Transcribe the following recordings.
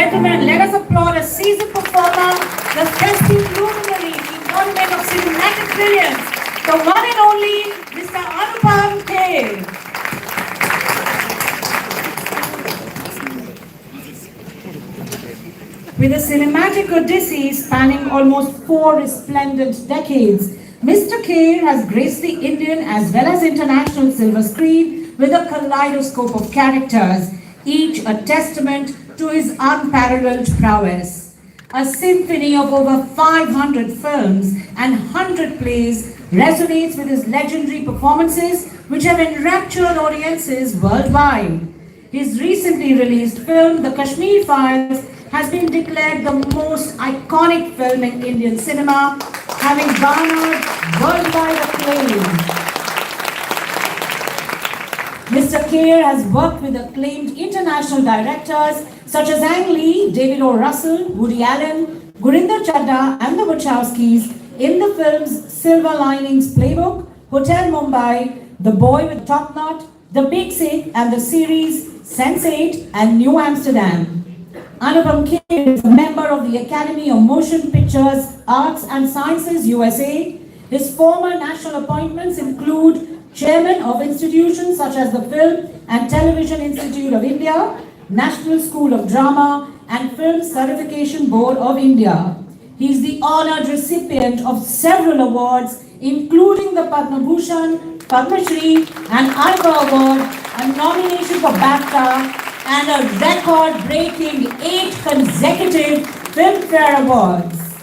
gentlemen, let us applaud a seasoned performer, the festive luminary, the embodiment of cinematic brilliance, the one and only Mr. Anupam Kher. With a cinematic odyssey spanning almost 4 resplendent decades, Mr. Kher has graced the Indian as well as international silver screen with a kaleidoscope of characters, each a testament to his unparalleled prowess. A symphony of over 500 films and 100 plays resonates with his legendary performances, which have enraptured audiences worldwide. His recently released film, The Kashmir Files, has been declared the most iconic film in Indian cinema, having garnered worldwide acclaim. Mr. Kher has worked with acclaimed international directors such as Ang Lee, David O. Russell, Woody Allen, Gurinder Chadha and the Wachowskis in the films Silver Linings Playbook, Hotel Mumbai, The Boy with Top Knot, The Big Sick and the series Sense8 and New Amsterdam. Anupam Kher is a member of the Academy of Motion Pictures, Arts and Sciences, USA. His former national appointments include Chairman of institutions such as the Film and Television Institute of India, National School of Drama, and Film Certification Board of India. He is the honored recipient of several awards, including the Padma Bhushan, Padma Shri, and Alpha Award, a nomination for BAFTA, and a record-breaking 8 consecutive Filmfare Awards.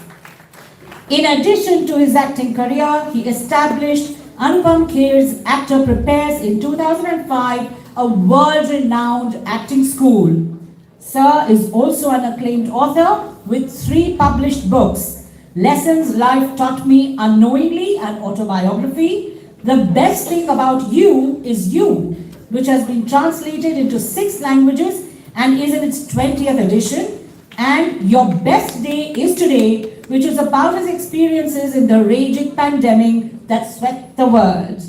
In addition to his acting career, he established Anupam Kher's Actor Prepares in 2005, a world-renowned acting school. Sir is also an acclaimed author with 3 published books: Lessons Life Taught Me Unknowingly, an autobiography; The Best Thing About You Is You, which has been translated into 6 languages and is in its 20th edition, and Your Best Day Is Today, which is about his experiences in the raging pandemic that swept the world.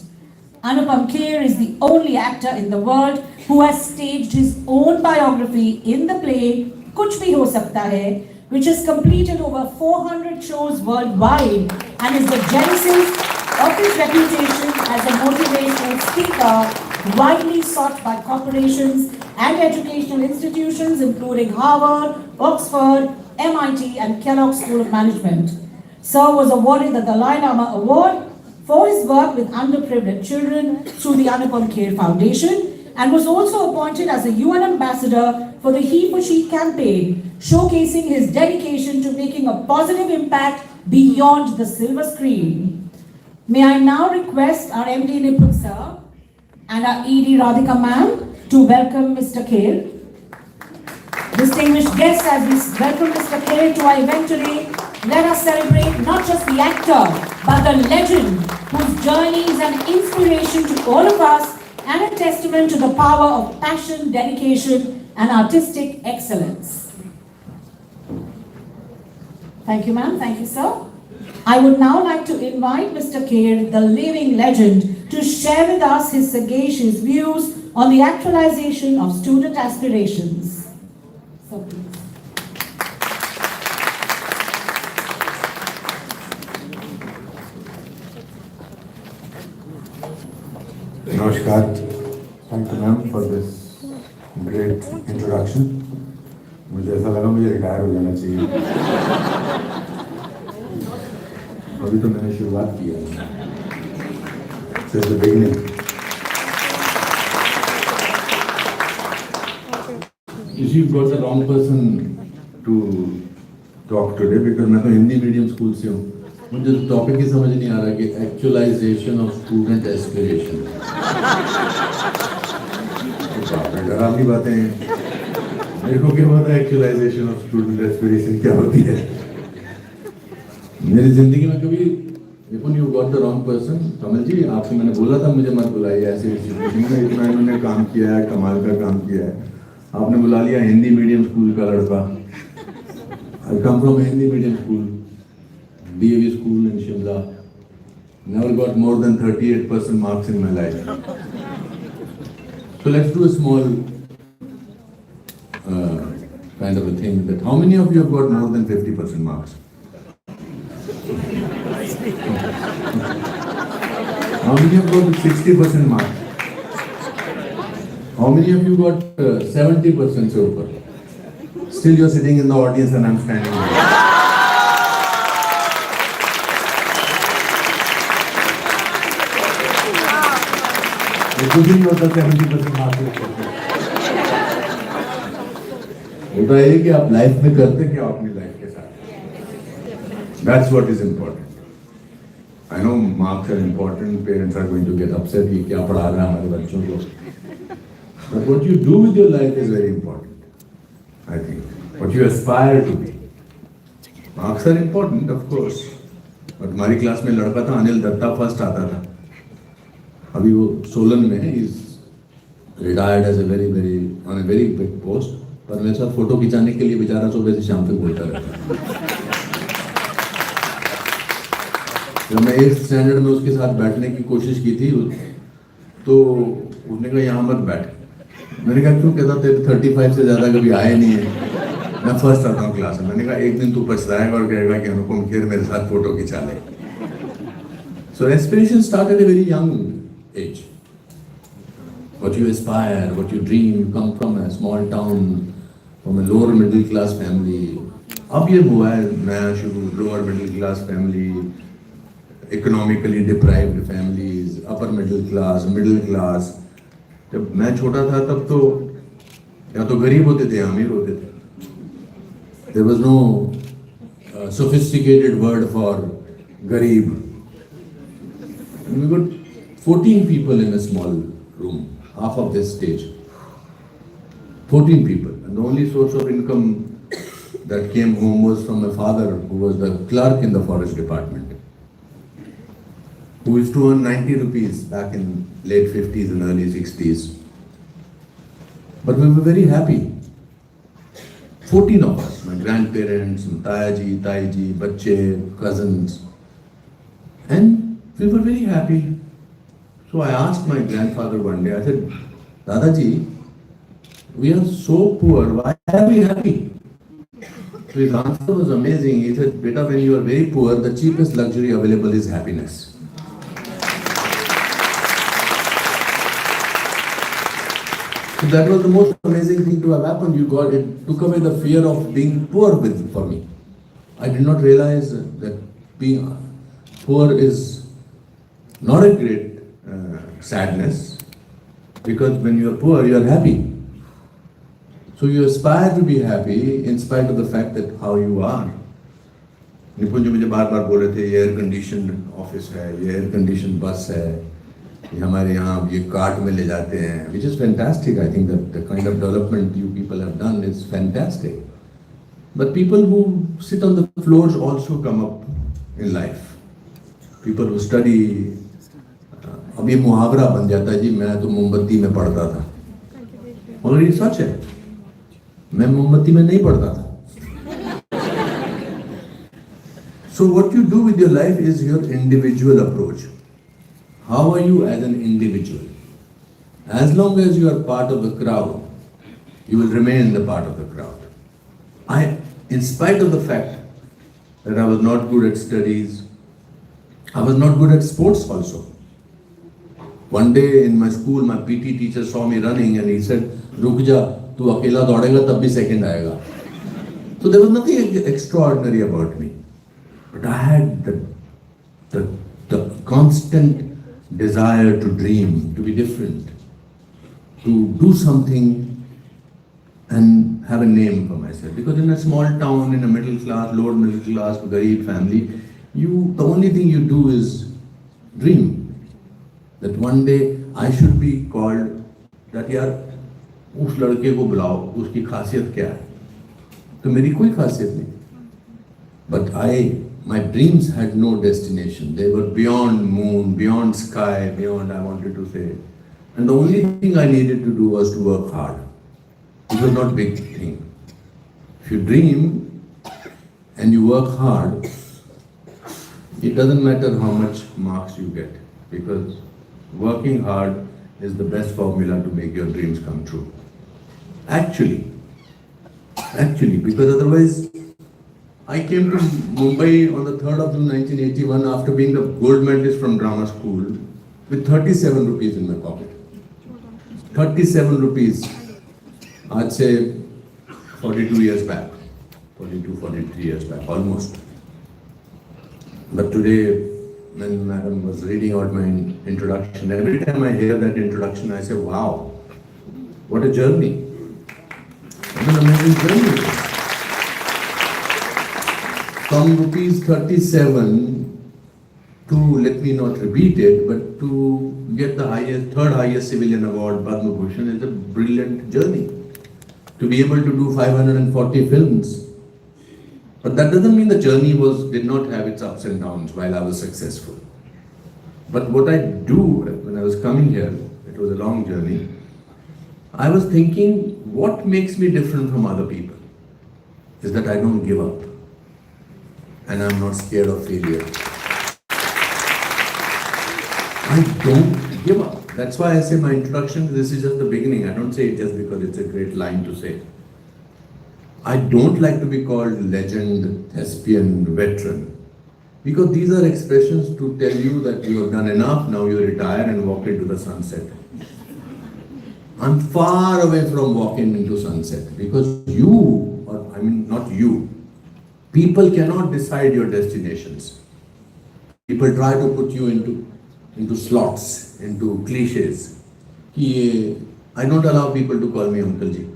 Anupam Kher is the only actor in the world who has staged his own biography in the play Kuch Bhi Ho Sakta Hai, which has completed over 400 shows worldwide and is the genesis of his reputation as a motivational speaker widely sought by corporations and educational institutions including Harvard, Oxford, MIT and Kellogg School of Management. Sir was awarded the Dalai Lama Award for his work with underprivileged children through the Anupam Kher Foundation and was also appointed as a UN ambassador for the He for She campaign, showcasing his dedication to making a positive impact beyond the silver screen. May I now request our MD Nipun sir and our ED Radhika ma'am to welcome Mr. Kher. Distinguished guests, as we welcome Mr. Kher to our event today, let us celebrate not just the actor, but the legend whose journey is an inspiration to all of us and a testament to the power of passion, dedication, and artistic excellence. Thank you, ma'am. Thank you, sir. I would now like to invite Mr. Kher, the living legend, to share with us his sagacious views on the actualization of student aspirations. So please. Namaskar. Thank you, ma'am, for this great introduction. मुझे ऐसा लगा मुझे retire हो जाना चाहिए. अभी तो मैंने शुरुआत की है. Since the beginning. You see, you've got the wrong person to talk today because मैं तो हिंदी मीडियम स्कूल से हूँ. मुझे तो टॉपिक ही समझ नहीं आ रहा कि एक्चुअलाइजेशन ऑफ स्टूडेंट एस्पिरेशन. डरावनी बातें हैं. मेरे को क्या पता है एक्चुअलाइजेशन ऑफ स्टूडेंट एस्पिरेशन क्या होती है. मेरी जिंदगी में कभी देखो you got the wrong person. Kamal ji, आपको मैंने बोला था मुझे मत बुलाइए ऐसे इंस्टीट्यूशन में. इतना इन्होंने काम किया है, कमाल का काम किया है. आपने बुला लिया हिंदी मीडियम स्कूल का लड़का. I come from Hindi medium school, DAV school in Shimla. Never got more than 38% marks in my life. So let's do a small kind of a thing. That how many of you have got more than 50% marks? How many have got 60% marks? How many of you got 70% so far? Still you're sitting in the audience and I'm standing here. कुछ नहीं होता 70% marks होता है कि आप life में करते क्या अपनी लाइफ के साथ. That's what is important. I know marks are important. Parents are going to get upset कि क्या पढ़ा रहा है हमारे बच्चों को. But what you do with your life is very important. I think what you aspire to be. Marks are important, of course. But हमारी class में लड़का था अनिल दत्ता फर्स्ट आता था. अभी वो सोलन में है. He's retired as a very big post. पर मेरे साथ फोटो खिंचाने के लिए बेचारा सुबह से शाम तक बोलता रहता है. जब मैं 8th स्टैंडर्ड में उसके साथ बैठने की कोशिश की थी तो उसने कहा यहाँ मत बैठ. मैंने कहा क्यों. कहता तेरे 35 से ज़्यादा कभी आए नहीं है. मैं फर्स्ट आता हूँ क्लास में. मैंने कहा एक दिन तू पछताएगा और कहेगा कि अनुपम खेर मेरे साथ फोटो खिंचा ले. So aspiration start at a very young age. What you aspire, what you dream, you come from a small town, from a lower middle class family. अब ये हुआ है नया शुरू. lower middle class family, economically deprived families, upper middle class. जब मैं छोटा था तब तो या तो गरीब होते थे या अमीर होते थे. There was no sophisticated word for गरीब. We got 14 people in a small room, half of this stage. 14 people. And the only source of income that came home was from my father, who was the clerk in the forest department, who used to earn 90 rupees back in late 50s and early 60s. But we were very happy. 14 of us, my grandparents, Tayaji, Taiji, Bache, cousins. And we were very happy. So I asked my grandfather one day, I said, Dadaji, we are so poor, why are we happy? So his answer was amazing. He said, Beta, when you are very poor, the cheapest luxury available is happiness. So that was the most amazing thing to have happened. It took away the fear of being poor for me. I did not realize that being poor is not a great sadness, because when you are poor, you are happy. So you aspire to be happy in spite of the fact that how you are. निपुण जी मुझे बार बोल रहे थे ये air condition office है, ये air condition बस है, ये हमारे यहाँ ये कार्ट में ले जाते हैं, which is fantastic. I think that the kind of development you people have done is fantastic. But people who sit on the floors also come up in life. People who study. अब ये मुहावरा बन जाता है जी, मैं तो मोमबत्ती में पढ़ता था. और ये सच है, मैं मोमबत्ती में नहीं पढ़ता था. So what you do with your life is your individual approach. How are you as an individual? As long as you are part of the crowd, you will remain the part of the crowd. In spite of the fact that I was not good at studies, I was not good at sports also. One day in my school, my PT teacher saw me running and he said, "Ruk ja, tu akela daudega tab bhi second aayega." So there was nothing extraordinary about me, but I had the constant desire to dream, to be different, to do something and have a name for myself. Because in a small town, in a middle class, lower middle class, garib family, the only thing you do is dream. That one day I should be called that यार उस लड़के को बुलाओ, उसकी खासियत क्या है. तो मेरी कोई खासियत नहीं. But my dreams had no destination. They were beyond moon, beyond sky, beyond, I wanted to say. And the only thing I needed to do was to work hard. It was not a big thing. If you dream and you work hard, it doesn't matter how much marks you get, because working hard is the best formula to make your dreams come true. Actually, Actually, because otherwise, I came to Mumbai on the 3rd of June 1981 after being the gold medalist from drama school with 37 rupees in my pocket. 37 rupees. I'd say 42 years back. 42, 43 years back, almost. But today, when Madam was reading out my introduction, every time I hear that introduction, I say, wow, what a journey. What an amazing journey. From rupees 37 to, let me not repeat it, but to get the highest, third highest civilian award, Padma Bhushan, is a brilliant journey. To be able to do 540 films. But that doesn't mean the journey did not have its ups and downs while I was successful. But what I do when I was coming here, it was a long journey, I was thinking, what makes me different from other people is that I don't give up. And I'm not scared of failure. I don't give up. That's why I say my introduction, this is just the beginning. I don't say it just because it's a great line to say. I don't like to be called legend, thespian, veteran. Because these are expressions to tell you that you have done enough, now you retire and walk into the sunset. I'm far away from walking into sunset because you, or I mean not you, people cannot decide your destinations. People try to put you into slots, into cliches. I don't allow people to call me Uncle Ji.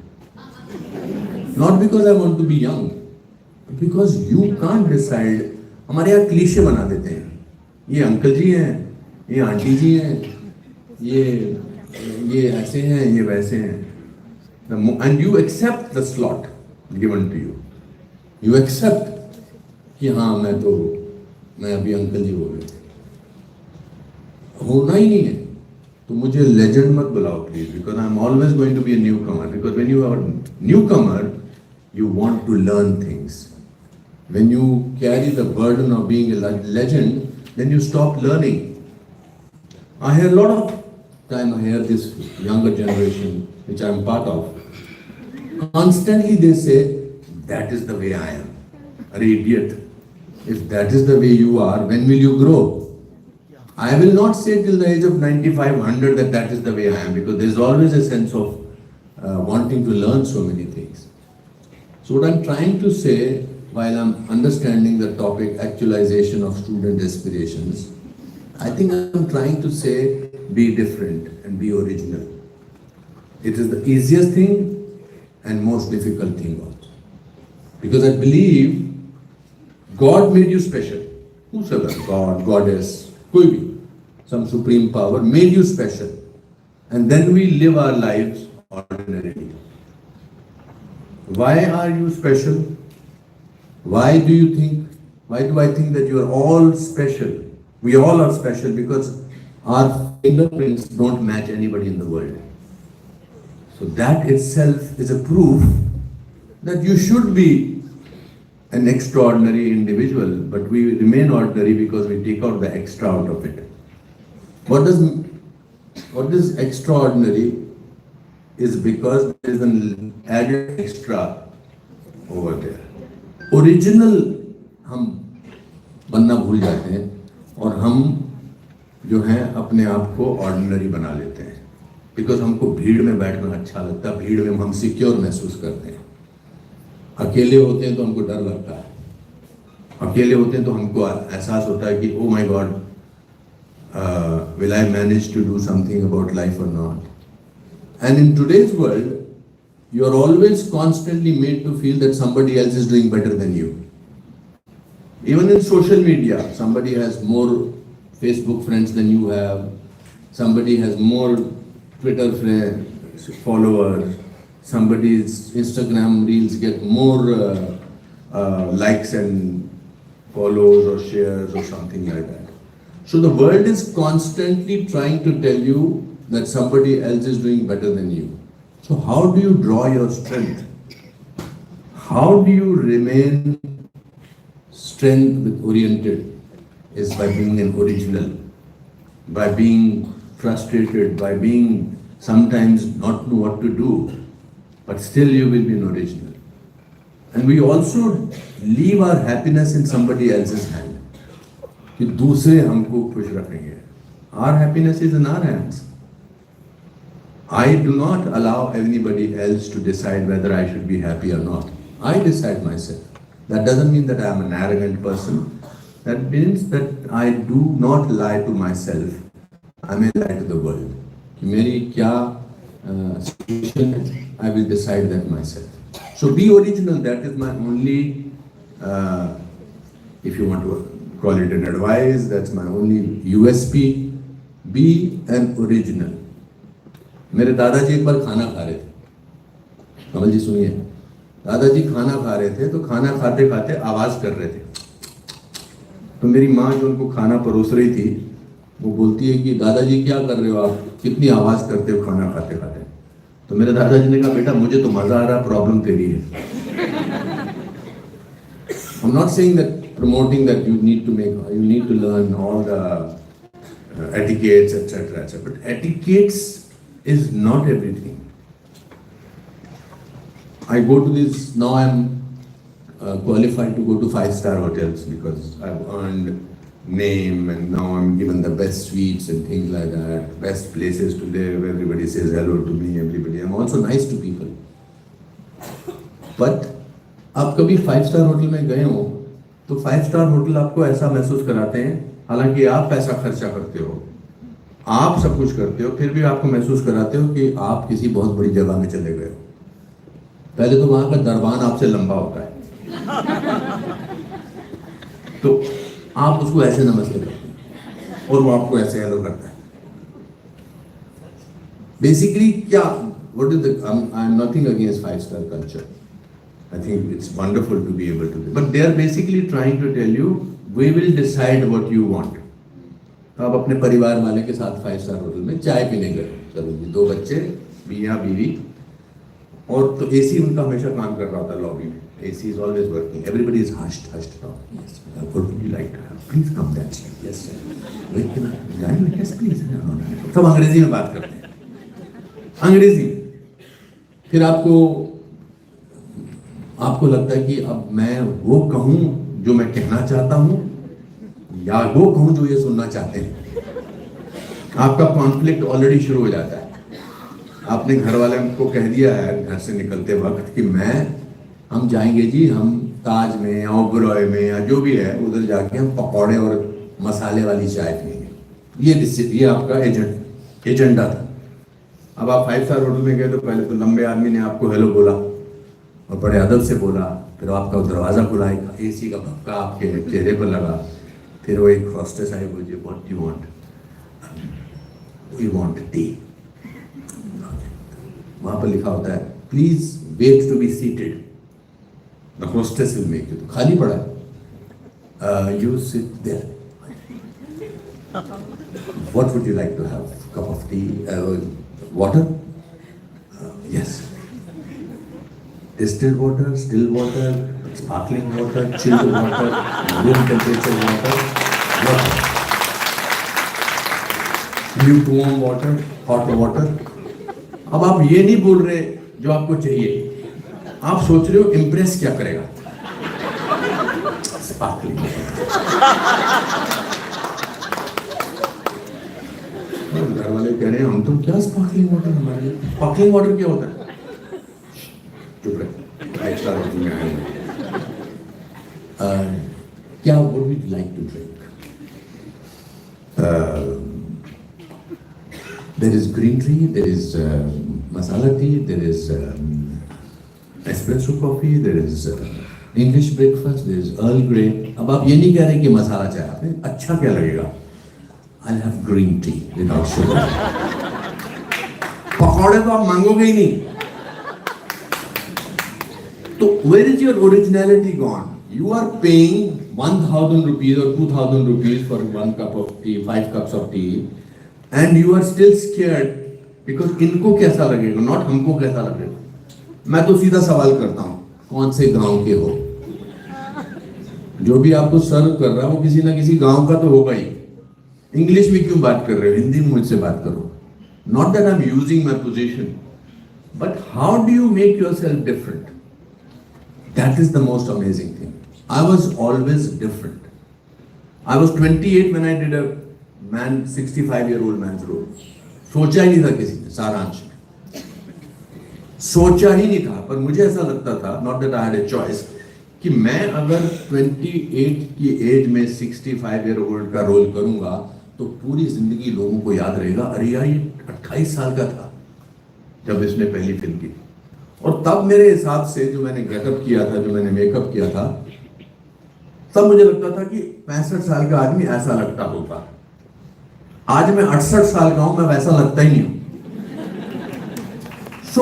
Not because I want to be young, but because you can't decide. हमारे यहाँ cliché बना देते हैं. ये uncle जी हैं, ये aunty जी हैं, ये ऐसे हैं, ये वैसे हैं. And you accept the slot given to you. You accept कि हाँ मैं अभी अंकल जी बोल रहे थे. होना ही नहीं है. तो मुझे legend मत बुलाओ please, because I'm always going to be a newcomer. Because when you are a newcomer, you want to learn things. When you carry the burden of being a legend, then you stop learning. I hear a lot of time, I hear this younger generation, which I'm part of, constantly they say, that is the way I am. Are idiot. If that is the way you are, when will you grow? I will not say till the age of 95, 100 that is the way I am, because there's always a sense of wanting to learn so many things. So what I'm trying to say, while I'm understanding the topic actualization of student aspirations, I think I'm trying to say be different and be original. It is the easiest thing and most difficult thing also. Because I believe God made you special. Whosoever, God, Goddess, koi bhi, some supreme power made you special. And then we live our lives ordinarily. Why are you special? Why do I think that you are all special? We all are special because our fingerprints don't match anybody in the world. So that itself is a proof that you should be an extraordinary individual, but we remain ordinary because we take out the extra out of it. What is extraordinary is because there is an added extra over there. Original हम बनना भूल जाते हैं और हम जो हैं अपने आप को ऑर्डिनरी बना लेते हैं, बिकॉज हमको भीड़ में बैठना अच्छा लगता है, भीड़ में हम सिक्योर महसूस करते हैं. अकेले होते हैं तो हमको डर लगता है, अकेले होते हैं तो हमको एहसास होता है कि oh my god, will I manage to do something about life और not. And in today's world you are always constantly made to feel that somebody else is doing better than you. Even in social media, somebody has more Facebook friends than you have, somebody has more Twitter followers, somebody's Instagram reels get more likes and follows or shares or something like that. So the world is constantly trying to tell you that somebody else is doing better than you. So how do you draw your strength? How do you remain strength oriented? Is by being an original, by being frustrated, by being sometimes not know what to do, but still you will be an original. And we also leave our happiness in somebody else's hand. कि दूसरे हमको खुश रखेंगे. Our happiness is in our hands. I do not allow anybody else to decide whether I should be happy or not. I decide myself. That doesn't mean that I am an arrogant person. That means that I do not lie to myself. I may lie to the world. मेरी क्या situation है, I will decide that myself. So be original. That is my only, if you want to call it an advice, that's my only USP. Be an original. मेरे दादाजी एक बार खाना खा रहे थे. कमल जी सुनिए. दादाजी खाना खा रहे थे, तो खाना खाते खाते आवाज कर रहे थे. तो मेरी माँ जो उनको खाना परोस रही थी, वो बोलती है कि दादाजी क्या कर रहे हो आप, कितनी आवाज करते हो खाना खाते खाते. तो मेरे दादाजी ने कहा, बेटा मुझे तो मजा आ रहा, प्रॉब्लम तेरी है. I'm not saying that promoting that you need to learn all the etiquettes, etc., etc. But etiquettes is not everything. I go to this, now I'm qualified to go to 5-star hotels because I've earned name and now I'm given the best suites and things like that, best places to live, everybody says hello to me, everybody. I'm also nice to people. But आप कभी 5-star hotel में गए हो तो 5-star hotel आपको ऐसा महसूस कराते हैं, हालांकि आप पैसा खर्चा करते हो, आप सब कुछ करते हो, फिर भी आपको महसूस कराते हो कि आप किसी बहुत बड़ी जगह में चले गए हो. पहले तो वहां का दरबान आपसे लंबा होता है, तो आप उसको ऐसे नमस्ते करते हैं और वो आपको ऐसे हेलो करता है. बेसिकली क्या, what is the, I'm nothing against 5-star culture. I think it's wonderful to be able to do. But they are basically trying to tell you, we will decide what you want. आप अपने परिवार वाले के साथ 5-star hotel में चाय पीने गए, चलो जी, 2 बच्चे, मियाँ बीवी, और तो एसी उनका हमेशा काम कर रहा होता है लॉबी में. AC is always working. Everybody is hushed now. Yes, what would you like to have? Please come that way. Yes, sir. Wait, yes, please. सब अंग्रेजी में बात करते हैं. अंग्रेजी. फिर आपको लगता है कि अब मैं वो कहूँ जो मैं कहना चाहता हूँ, या वो कहूँ जो ये सुनना चाहते हैं. आपका कॉन्फ्लिक्ट ऑलरेडी शुरू हो जाता है. आपने घर वाले को कह दिया है घर से निकलते वक्त कि हम जाएंगे जी, हम ताज में या ओबरॉय में या जो भी है उधर जाके हम पकौड़े और मसाले वाली चाय पियेंगे. ये आपका एजेंडा था. अब आप 5-star होटल में गए तो पहले तो लंबे आदमी ने आपको हेलो बोला और बड़े अदब से बोला, फिर आपका दरवाजा खुला, एसी का भक्का आपके चेहरे पर लगा, फिर वो एक हॉस्टेस आई, बोलिए what you want, we want tea. वहां पर लिखा होता है please wait to be seated, the hostess will make you. तो खाली पड़ा है, you sit there, what would you like to have, cup of tea, water, yes, distilled water, still water, sparkling water, chilled water, room temperature water, lukewarm water, hot water. अब आप ये नहीं बोल रहे जो आपको चाहिए, आप सोच रहे हो इम्प्रेस क्या करेगा. स्पार्कलिंग. घर वाले कह रहे हैं हम तो क्या स्पार्कलिंग वाटर, हमारे स्पार्कलिंग वाटर क्या होता है. चुप रहे. क्या, what would you like to drink? There is green tea, there is masala tea, there is espresso coffee, there is English breakfast, there is Earl Grey. अब आप ये नहीं कह रहे कि मसाला चाय, आपने अच्छा क्या लगेगा, I'll have green tea without sugar. पकौड़े तो आप मांगोगे ही नहीं. So where is your originality gone? You are paying 1,000 rupees or 2,000 rupees for 1 cup of tea, 5 cups of tea, and you are still scared because इनको कैसा लगेगा, not हमको कैसा लगेगा. मैं तो सीधा सवाल करता हूँ, कौन से गांव के हो? जो भी आपको सर्व कर रहा है वो किसी ना किसी गांव का तो होगा ही. इंग्लिश में क्यों बात कर रहे हो, हिंदी में मुझसे बात करो. Not that I'm using my position, but how do you make yourself different? That is the most amazing thing. I was always different. I was 28 when I did a 65-year-old man's role. सोचा ही नहीं था किसी ने, सारांश में सोचा ही नहीं था, पर मुझे ऐसा लगता था, not that I had a choice, कि मैं अगर 28 की एज में 65-year-old का रोल करूंगा तो पूरी जिंदगी लोगों को याद रहेगा, अरे यार ये 28 साल का था जब इसने पहली फिल्म की। और तब मेरे हिसाब से जो मैंने गेटअप किया था, जो मैंने मेकअप किया था, तब मुझे लगता था कि 65 साल का आदमी ऐसा लगता होगा। आज मैं 68 साल का हूं, मैं वैसा लगता ही नहीं हूं। So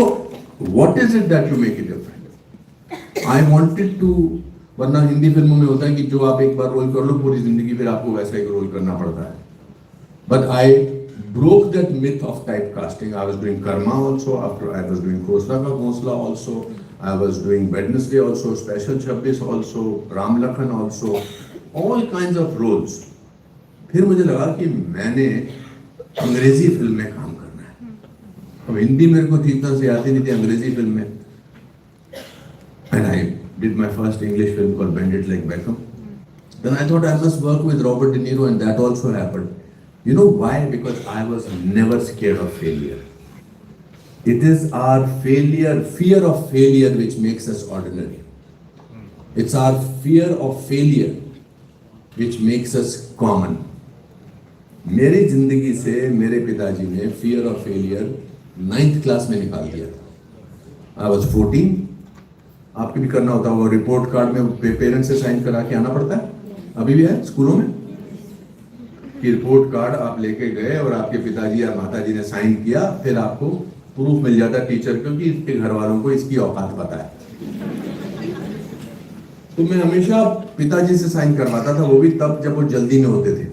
what is it that you make it different? I wanted to, वरना हिंदी फिल्मों में होता है कि जो आप एक बार रोल कर लो पूरी जिंदगी फिर आपको वैसा ही रोल करना पड़ता है। But I broke that myth of typecasting. I was doing Karma also, after I was doing Khosla Ka Ghosla also, I was doing Wednesday also, Special 26 also, Ram Lakhan also, all kinds of roles. फिर मुझे लगा कि मैंने अंग्रेजी film में काम करना है। अब हिंदी मेरे को ठीक तरह से आती नहीं थी, अंग्रेजी फिल्म में। And I did my first English film called Bend It Like Beckham. Then I thought I must work with Robert De Niro, and that also happened. You know why? Because I was never scared of failure. It is our failure, fear of failure, which makes us ordinary. It's our fear of failure which makes us common. मेरी जिंदगी से मेरे पिताजी ने fear of failure 9th class में निकाल दिया था। I was 14. आपके भी करना होता होगा, रिपोर्ट कार्ड में पेरेंट्स से साइन करा के आना पड़ता है, अभी भी है स्कूलों में, कि रिपोर्ट कार्ड आप लेके गए और आपके पिताजी या माताजी ने साइन किया, फिर आपको प्रूफ मिल जाता टीचर को कि इसके घर वालों को इसकी औकात पता है। तो मैं हमेशा पिताजी से साइन करवाता था, वो भी तब जब वो जल्दी में होते थे,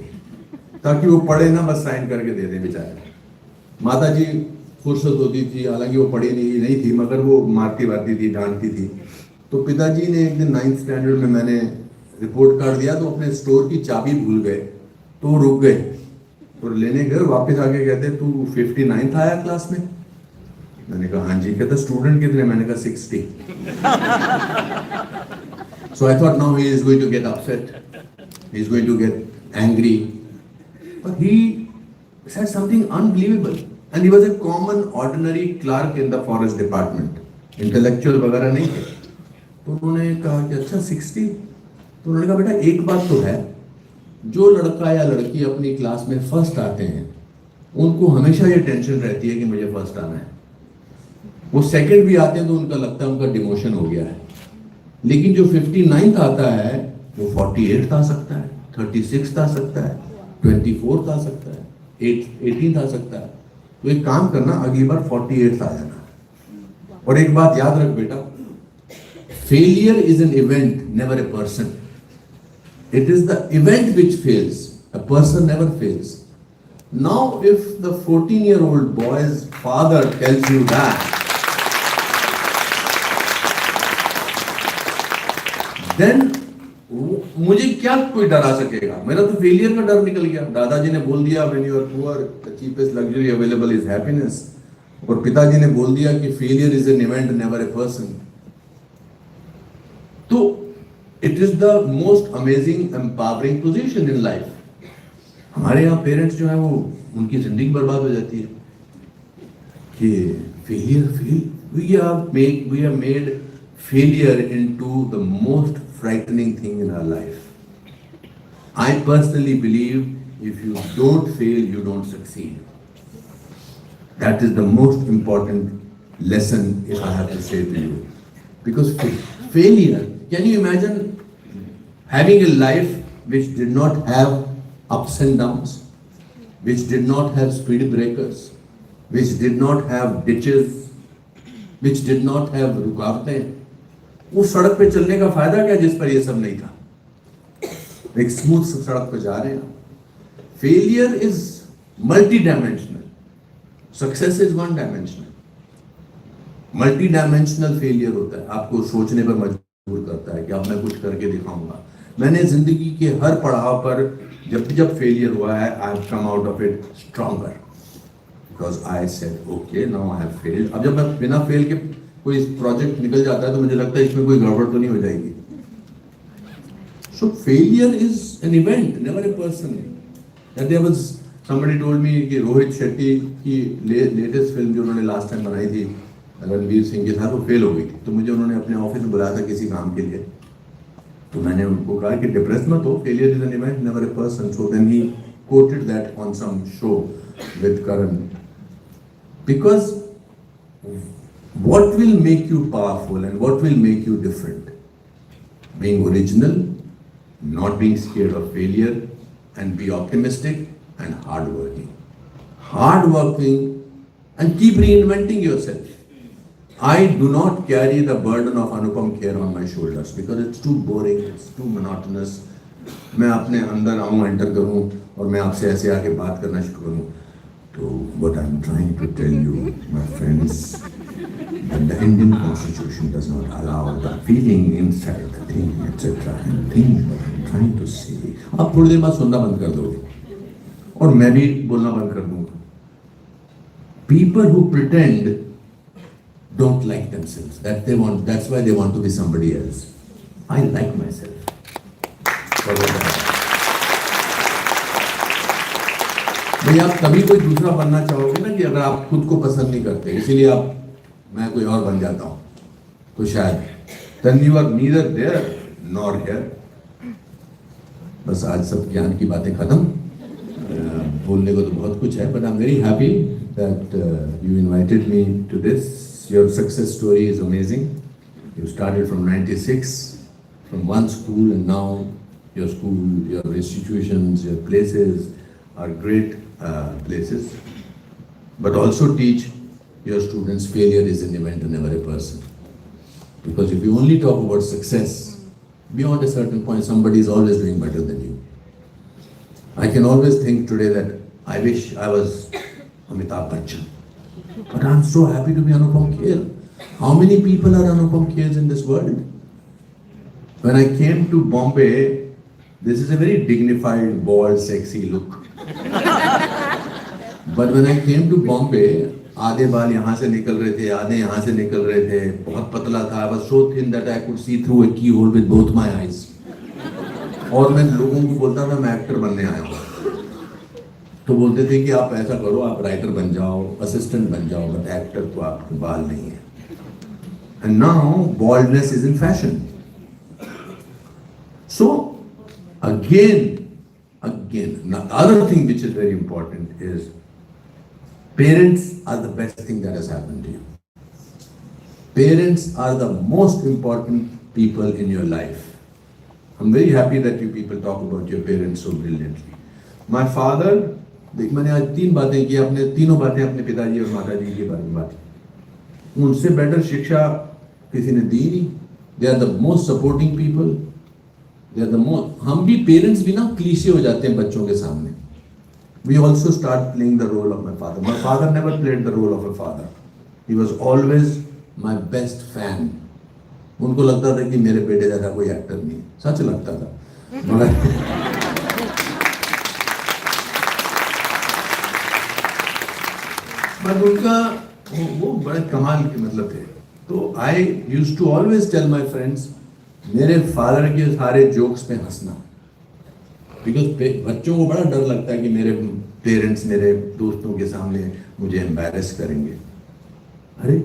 ताकि वो पढ़े ना, बस साइन करके दे दे बेचारे। माताजी फुर्सत होती थी, हालांकि वो पढ़ी नहीं थी, मगर वो मारती वारती थी, डांटती थी। तो पिताजी ने एक दिन 9th स्टैंडर्ड में मैंने रिपोर्ट कार्ड दिया तो अपने स्टोर की चाबी भूल गए, तो वो रुक गए और लेने गए, वापस आके कहते तू 59th आया क्लास में? मैंने कहा हाँ जी। कहता स्टूडेंट कितने? मैंने कहा 60। So I thought now he is going to get upset, he is going to get angry, but he said something unbelievable, and he was a common ordinary clerk in the forest department, intellectual वगैरह नहीं थे। तो उन्होंने कहा कि अच्छा 60? तो उन्होंने कहा बेटा एक बात तो है, जो लड़का या लड़की अपनी क्लास में फर्स्ट आते हैं उनको हमेशा ये टेंशन रहती है कि मुझे फर्स्ट आना है। वो सेकंड भी आते हैं तो उनका लगता है उनका डिमोशन हो गया है, लेकिन जो 59th आता है वो 48th आ सकता है, 36th आ सकता है, 24th आ सकता है, 18th आ सकता है। तो एक काम करना, अगली बार 48th आ जाना। और एक बात याद रख बेटा, failure is an event, never a person. It is the event which fails. A person never fails. Now, if the 14-year-old boy's father tells you that, then मुझे क्या कोई डरा सकेगा? मेरा तो फेलियर का डर निकल गया। दादाजी ने बोल दिया when you are poor, the cheapest luxury available is happiness. और पिताजी ने बोल दिया कि failure is an event, never a person. तो it is the most amazing empowering position in life. हमारे यहाँ पेरेंट्स जो है वो उनकी जिंदगी बर्बाद हो जाती है कि we have made failure into the most frightening thing in our life. I personally believe if you don't fail, you don't succeed. That is the most important lesson if I have to say to you. Because failure, can you imagine having a life which did not have ups and downs, which did not have speed breakers, which did not have ditches, which did not have रुकावटें? उस सड़क पे चलने का फायदा क्या जिस पर ये सब नहीं था? एक स्मूथ सड़क पे जा रहे हैं। Failure is multi dimensional, success is one dimensional. Multi dimensional failure होता है, आपको सोचने पर मजबूर करता है कि अब मैं कुछ करके दिखाऊंगा। मैंने जिंदगी के हर पड़ाव पर जब फेलियर हुआ है, I have come out of it stronger, because I said okay now I have failed. अब जब मैं बिना फेल के कोई प्रोजेक्ट निकल जाता है तो मुझे लगता है इसमें कोई गड़बड़ तो नहीं हो जाएगी. So failure is an event, never a person. And there was somebody told me कि रोहित शेट्टी की लेटेस्ट फिल्म जो उन्होंने लास्ट टाइम बनाई थी रणवीर सिंह के साथ, वो फेल हो गई थी. तो मुझे उन्होंने अपने ऑफिस में बुलाया था किसी काम के लिए. तो मैंने उनको कहा कि डिप्रेस मत हो, failure is an event, never a person. So then he quoted that on some show with Karan. Because what will make you powerful and what will make you different? Being original, not being scared of failure, and be optimistic and hardworking. Hardworking and keep reinventing yourself. I do not carry the burden of Anupam Kher on my shoulders because it's too boring, it's too monotonous. मैं अपने अंदर आऊँ, enter करूँ और मैं आपसे ऐसे आके बात करना शुरू करूँ. तो what I'm trying to tell you, my friends, that the Indian Constitution does not allow the feeling inside the thing, etc. And things that I'm trying to say. आप थोड़ी देर बाद सुनना बंद कर दोगे और मैं भी बोलना बंद कर दूँगा. People who pretend don't like themselves. That's why they want to be somebody else. I like myself. भाई आप कभी कोई दूसरा बनना चाहोगे ना कि अगर आप खुद को पसंद नहीं करते, इसीलिए आप मैं कोई और बन जाता हूँ तो शायद then you are neither there nor here. बस आज सब ज्ञान की बातें खत्म. बोलने को तो बहुत कुछ है, but I'm very happy that you invited me to this. Your success story is amazing. You started from 96 from one school and now your school, your institutions, your places are great places. But also teach your students failure is an event and never a person. Because if you only talk about success, beyond a certain point, somebody is always doing better than you. I can always think today that I wish I was Amitabh Bachchan. But I'm so happy to be Anupam Kher. How many people are Anupam Khers in this world? When I came to Bombay, this is a very dignified, bald, sexy look. But when I came to Bombay, आधे बाल यहाँ से निकल रहे थे, आधे यहाँ से निकल रहे थे, बहुत पतला था. I was so thin that I could see through a keyhole with both my eyes. और मैं लोगों को बोलता था मैं एक्टर बनने आया हूँ. तो बोलते थे कि आप ऐसा करो, आप राइटर बन जाओ, असिस्टेंट बन जाओ, बट एक्टर तो आपके बाल नहीं है. And now baldness is in fashion. So again, the other thing which is very important is parents are the best thing that has happened to you. Parents are the most important people in your life. I'm very happy that you people talk about your parents so brilliantly. My father, देख मैंने आज 3 बातें की, अपने तीनों बातें अपने पिताजी और माताजी के बारे में बात की. उनसे बेटर शिक्षा किसी ने दी नहीं. They are the most supporting people. हम भी पेरेंट्स भी ना क्लीशे हो जाते हैं बच्चों के सामने. We also start playing the role of my father. My father never played the role of a father. He was always my best fan. उनको लगता था कि मेरे बेटे जैसा कोई एक्टर नहीं. सच लगता था. मगर उनका वो बड़े कमाल के मतलब थे. तो I used to always tell my friends, मेरे फादर के सारे जोक्स पे हंसना. बिकॉज बच्चों को बड़ा डर लगता है कि मेरे पेरेंट्स मेरे दोस्तों के सामने मुझे एम्बैरेस करेंगे. अरे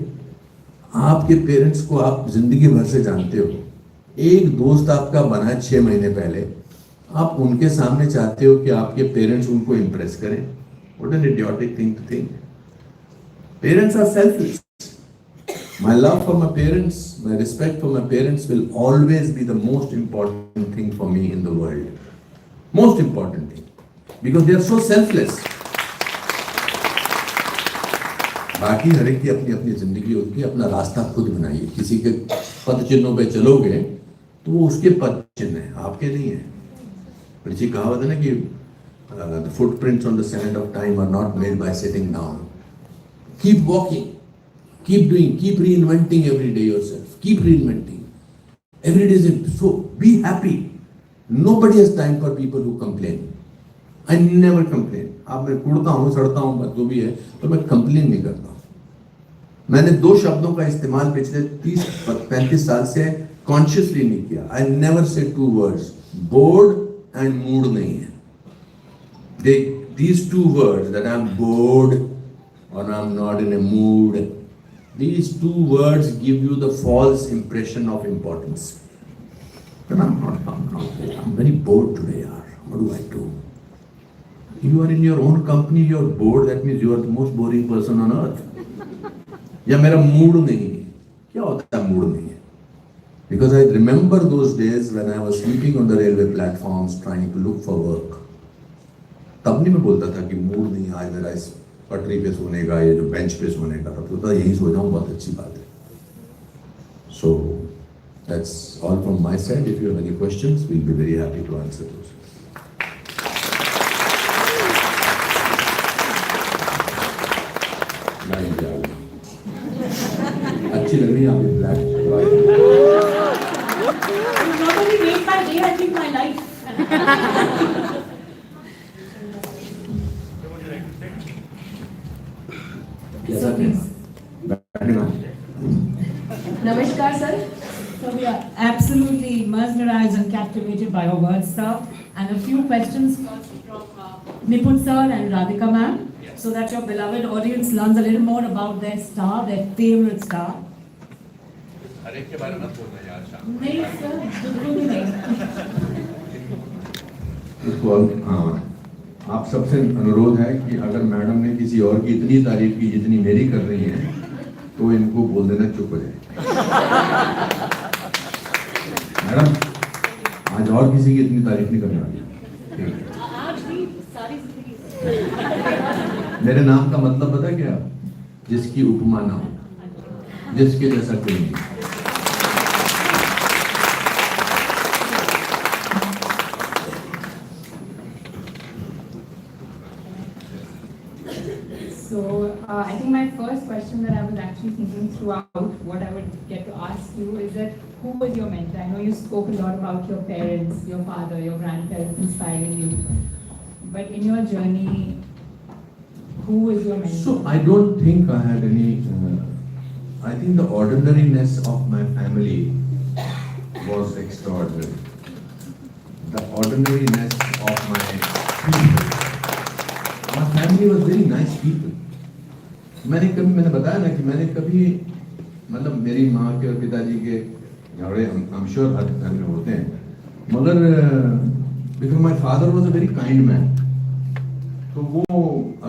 आपके पेरेंट्स को आप जिंदगी भर से जानते हो. एक दोस्त आपका बना है 6 महीने पहले, आप उनके सामने चाहते हो कि आपके पेरेंट्स उनको इम्प्रेस करें. What an idiotic thing to think. Parents are selfless. My love for my parents, my respect for my parents will always be the most important thing for me in the world. Most important thing. Because they are so selfless. बाकी हर एक की अपनी अपनी जिंदगी होती है, अपना रास्ता खुद बनाइए. किसी के पद चिन्हों पे चलोगे तो वो उसके पद चिन्ह है, आपके नहीं है. बड़ी कहावत है ना कि the footprints on the sand of time are not made by sitting down. Keep walking. Keep doing, keep reinventing every day yourself. Keep reinventing. Every day is so be happy. Nobody has time for people who complain. I never complain. आप मैं कुड़ता हूँ, सड़ता हूँ, जो भी है, पर मैं complain नहीं करता. मैंने दो शब्दों का इस्तेमाल पिछले 30-35 साल से कॉन्शियसली नहीं किया. I never say two words. Bored and mood नहीं है. These two words, that I'm bored or I'm not in a mood, these two words give you the false impression of importance. But I'm very bored today. What do I do? You are in your own company, you're bored, that means you are the most boring person on earth. या मेरा mood नहीं है. क्या होता है mood नहीं है? Because I remember those days when I was sleeping on the railway platforms trying to look for work. तब नहीं मैं बोलता था कि मूड नहीं है आज मेरा इस पटरी पे सोने का, ये जो बेंच पे सोने का. तब तो यही सो जाऊं, बहुत अच्छी बात है. So that's all from my side. If you have any questions, we'll be very happy to answer those. अच्छी लग रही है आपकी black. Not only made my day, I think my life. So please. Namaskar, sir. So we are absolutely mesmerized and captivated by your words, sir. And a few questions from Nipun sir and Radhika ma'am, so that your beloved audience learns a little more about their star, their favorite star. हर एक के बारे में बोलना यार शाम. नहीं sir, बिल्कुल भी नहीं. हाँ, आप सबसे अनुरोध है कि अगर मैडम ने किसी और की इतनी तारीफ की जितनी मेरी कर रही हैं, तो इनको बोल देना चुप हो जाए. मैडम आज और किसी की इतनी तारीफ नहीं करने वाली. मेरे नाम का मतलब पता क्या? जिसकी उपमा ना हो, जिसके जैसा कोई नहीं. So, I think my first question that I was actually thinking throughout what I would get to ask you is that who was your mentor? I know you spoke a lot about your parents, your father, your grandparents inspiring you. But in your journey, who was your mentor? So I don't think I had any. I think the ordinariness of my family was extraordinary. The ordinariness of my people. My family was very nice people. मैंने बताया ना कि मैंने कभी मतलब मेरी माँ के और पिताजी के झगड़े I'm sure हर घर में होते हैं, मगर because my father was a very kind man. तो वो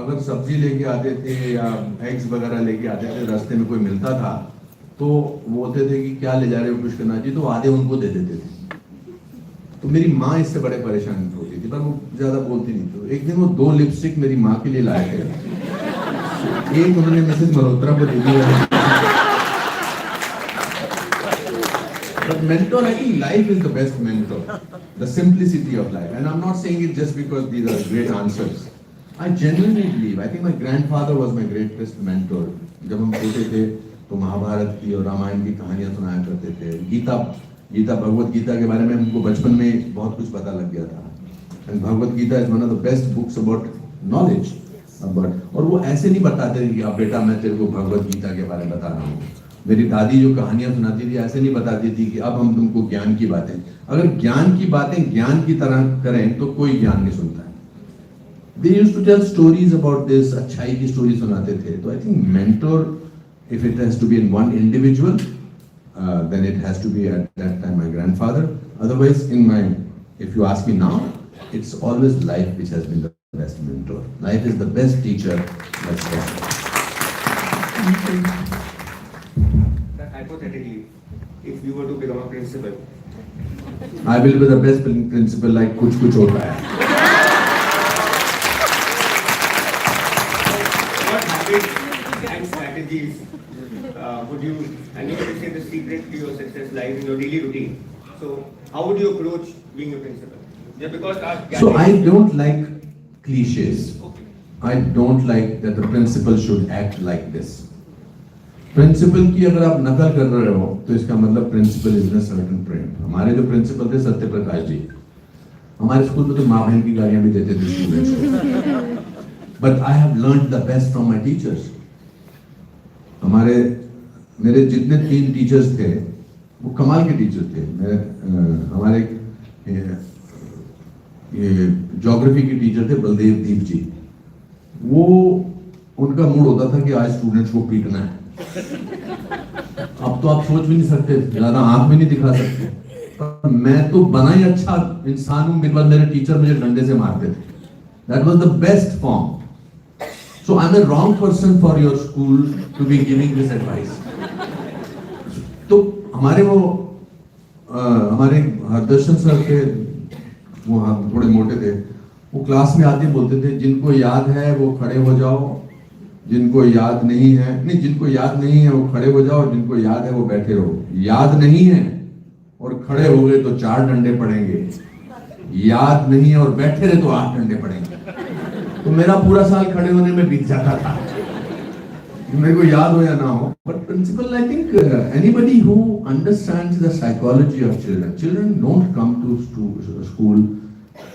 अगर सब्जी लेके आते थे या एग्स वगैरह लेके आते थे, रास्ते में कोई मिलता था तो बोलते थे कि क्या ले जा रहे हो कुछ करना चाहिए, तो आधे उनको दे देते थे. तो मेरी माँ इससे बड़े परेशान होती थी, पर वो ज्यादा बोलती नहीं. तो एक दिन वो 2 लिपस्टिक मेरी माँ के लिए लाए थे. एक उन्होंने मिसेस मल्होत्रा को दे दिया. But mentor, I think life is the best mentor. The simplicity of life. And I'm not saying it just because these are great answers. I genuinely believe. I think my grandfather was my greatest mentor. जब हम छोटे थे तो महाभारत की और रामायण की कहानियां सुनाया करते थे. गीता भगवत गीता के बारे में हमको बचपन में बहुत कुछ पता लग गया था. And Bhagavad Gita is one of the best books about knowledge. और वो ऐसे नहीं बताते थे कि अब बेटा मैं तेरे को भगवत गीता के बारे में बता रहा हूँ. मेरी दादी जो कहानियां सुनाती थी ऐसे नहीं बताती थी कि अब हम तुमको ज्ञान की बातें. अगर ज्ञान की बातें ज्ञान की तरह करें तो कोई ज्ञान नहीं सुनता है. They used to tell stories about this, अच्छाई की स्टोरी सुनाते थे. तो I think mentor, if it has to be in one individual, then it has to be at that time my grandfather. Otherwise, if you ask me now, it's always life which has been the best mentor. Life is the best teacher that's possible. Hypothetically, if you were to become a principal, I will be the best principal like कुछ होता है. what habits and strategies would you, and you could say the secret to your success lies in your daily routine. So, how would you approach being a principal? Just because So I don't like cliches. I don't like that the principal should act like this. Principal की अगर आप नकल कर रहे हो तो इसका मतलब प्रिंसिपल इज न सर्टेन ट्रेंड. हमारे जो प्रिंसिपल थे सत्य प्रकाश जी, हमारे स्कूल में तो माँ बहन की गालियां भी देते थे स्टूडेंट्स को. But I have learned the best from my teachers. हमारे मेरे जितने 3 टीचर्स थे वो कमाल के टीचर थे। हमारे ये ज्योग्राफी के टीचर थे बलदेव दीप जी। वो उनका मूड होता था कि आज स्टूडेंट्स को पीटना है। अब तो आप सोच भी नहीं सकते, ज्यादा आंख भी नहीं दिखा सकते, पर मैं तो बना ही अच्छा इंसान हूं, मेरे बाद मेरे टीचर मुझे डंडे से मारते थे। That was the best form. So I am the wrong person for your school to be giving this advice. तो हमारे हरदर्शन सर थे, वो हम थोड़े मोटे थे, वो क्लास में आते बोलते थे जिनको याद है वो खड़े हो जाओ, जिनको याद नहीं है जिनको याद नहीं है वो खड़े हो जाओ, जिनको याद है वो बैठे रहो। याद नहीं है और खड़े हो गए तो 4 डंडे पड़ेंगे, याद नहीं है और बैठे रहे तो 8 डंडे पड़ेंगे। तो मेरा पूरा साल खड़े होने में बीत जाता था, मेरे को याद हो या ना हो। But principal, I think anybody who understands the psychology of children don't come to school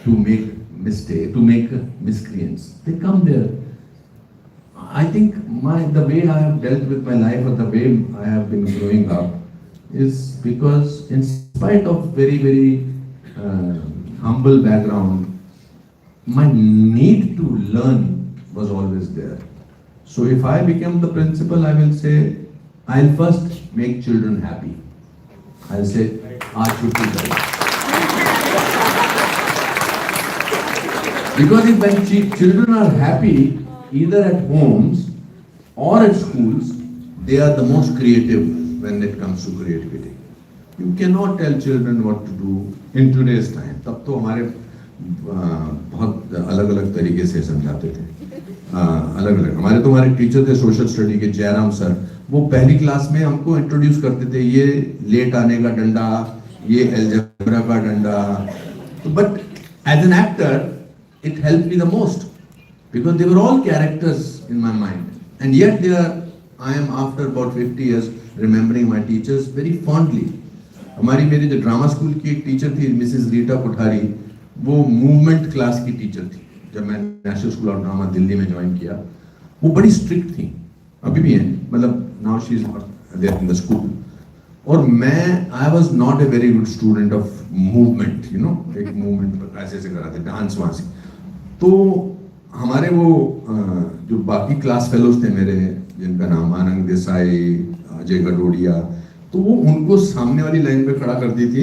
to make mistake, to make miscreants. They come there. I think the way I have dealt with my life or the way I have been growing up is because in spite of very, very humble background, my need to learn was always there. So if I become the principal, I will say, I'll first make children happy. I'll say, aaj chutti karo. Because if when children are happy, either at homes or at schools, they are the most creative when it comes to creativity. You cannot tell children what to do in today's time. तब तो हमारे बहुत अलग-अलग तरीके से समझाते थे। अलग-अलग हमारे टीचर थे सोशल स्टडी के, जयराम सर। वो पहली क्लास में हमको इंट्रोड्यूस करते थे, ये लेट आने का डंडा, ये अलजेब्रा का डंडा। But as an actor it helped me the most because they were all characters in my mind, and yet I am after about 50 years remembering my teachers very fondly. मेरी जो drama school की एक teacher थी Mrs Rita Kothari, वो movement class की teacher थी। जब मैं national school of drama Delhi में ज्वाइन किया, वो बड़ी स्ट्रिक्ट थी, अभी भी हैं, मतलब now she is there in the school. और I was not a very good student of movement, एक मूवमेंट ऐसे कराते, डांस वांस। तो हमारे वो जो बाकी क्लास फेलोज थे मेरे, जिनका नाम आनंद देसाई, अजय गडोडिया, तो वो उनको सामने वाली लाइन पे खड़ा करती थी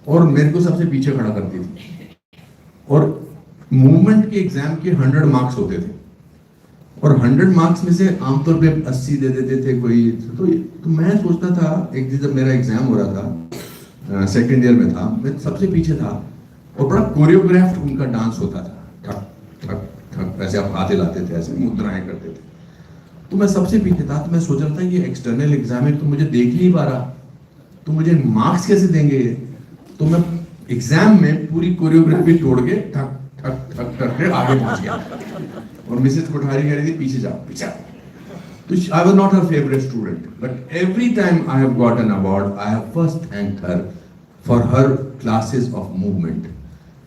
और मेरे को सबसे पीछे खड़ा करती थी। और मूवमेंट के एग्जाम के 100 मार्क्स होते थे और 100 मार्क्स में से आमतौर पे 80 दे देते थे कोई। तो मैं सोचता था, एक दिन जब मेरा एग्जाम हो रहा था, सेकेंड ईयर में था, मैं सबसे पीछे था और बड़ा कोरियोग्राफ्ड उनका डांस होता था, ठक ठक ठक, ऐसे आप हाथ हिलाते थे, ऐसे मुद्राएं करते थे। तो मैं सबसे पीछे था, तो मैं सोच रहा था ये एक्सटर्नल एग्जाम है, तो मुझे देख नहीं पा रहा, तो मुझे मार्क्स कैसे देंगे। तो मैं एग्जाम में पूरी कोरियोग्राफी तोड़ के ठक ठक ठक करके आगे पहुंच गया और मिसेस कोठारी कह रही थी पीछे जाओ पीछे। तो I was not her favourite student, but every time I have got an award, I have first thanked her for her classes of movement,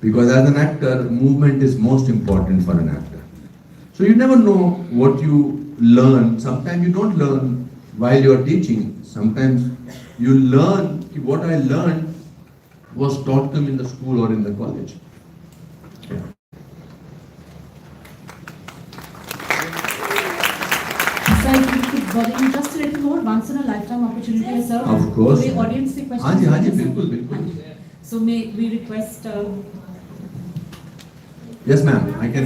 because as an actor, movement is most important for an actor. So you never know what you learn. Sometimes you don't learn while you are teaching. Sometimes you learn what I learned was taught to me in the school or in the college. Sir, if you could bother just a little more, once in a lifetime opportunity, sir. Of course. The audience the questions. हाँ जी बिल्कुल बिल्कुल. So may we request. Yes, ma'am. I can.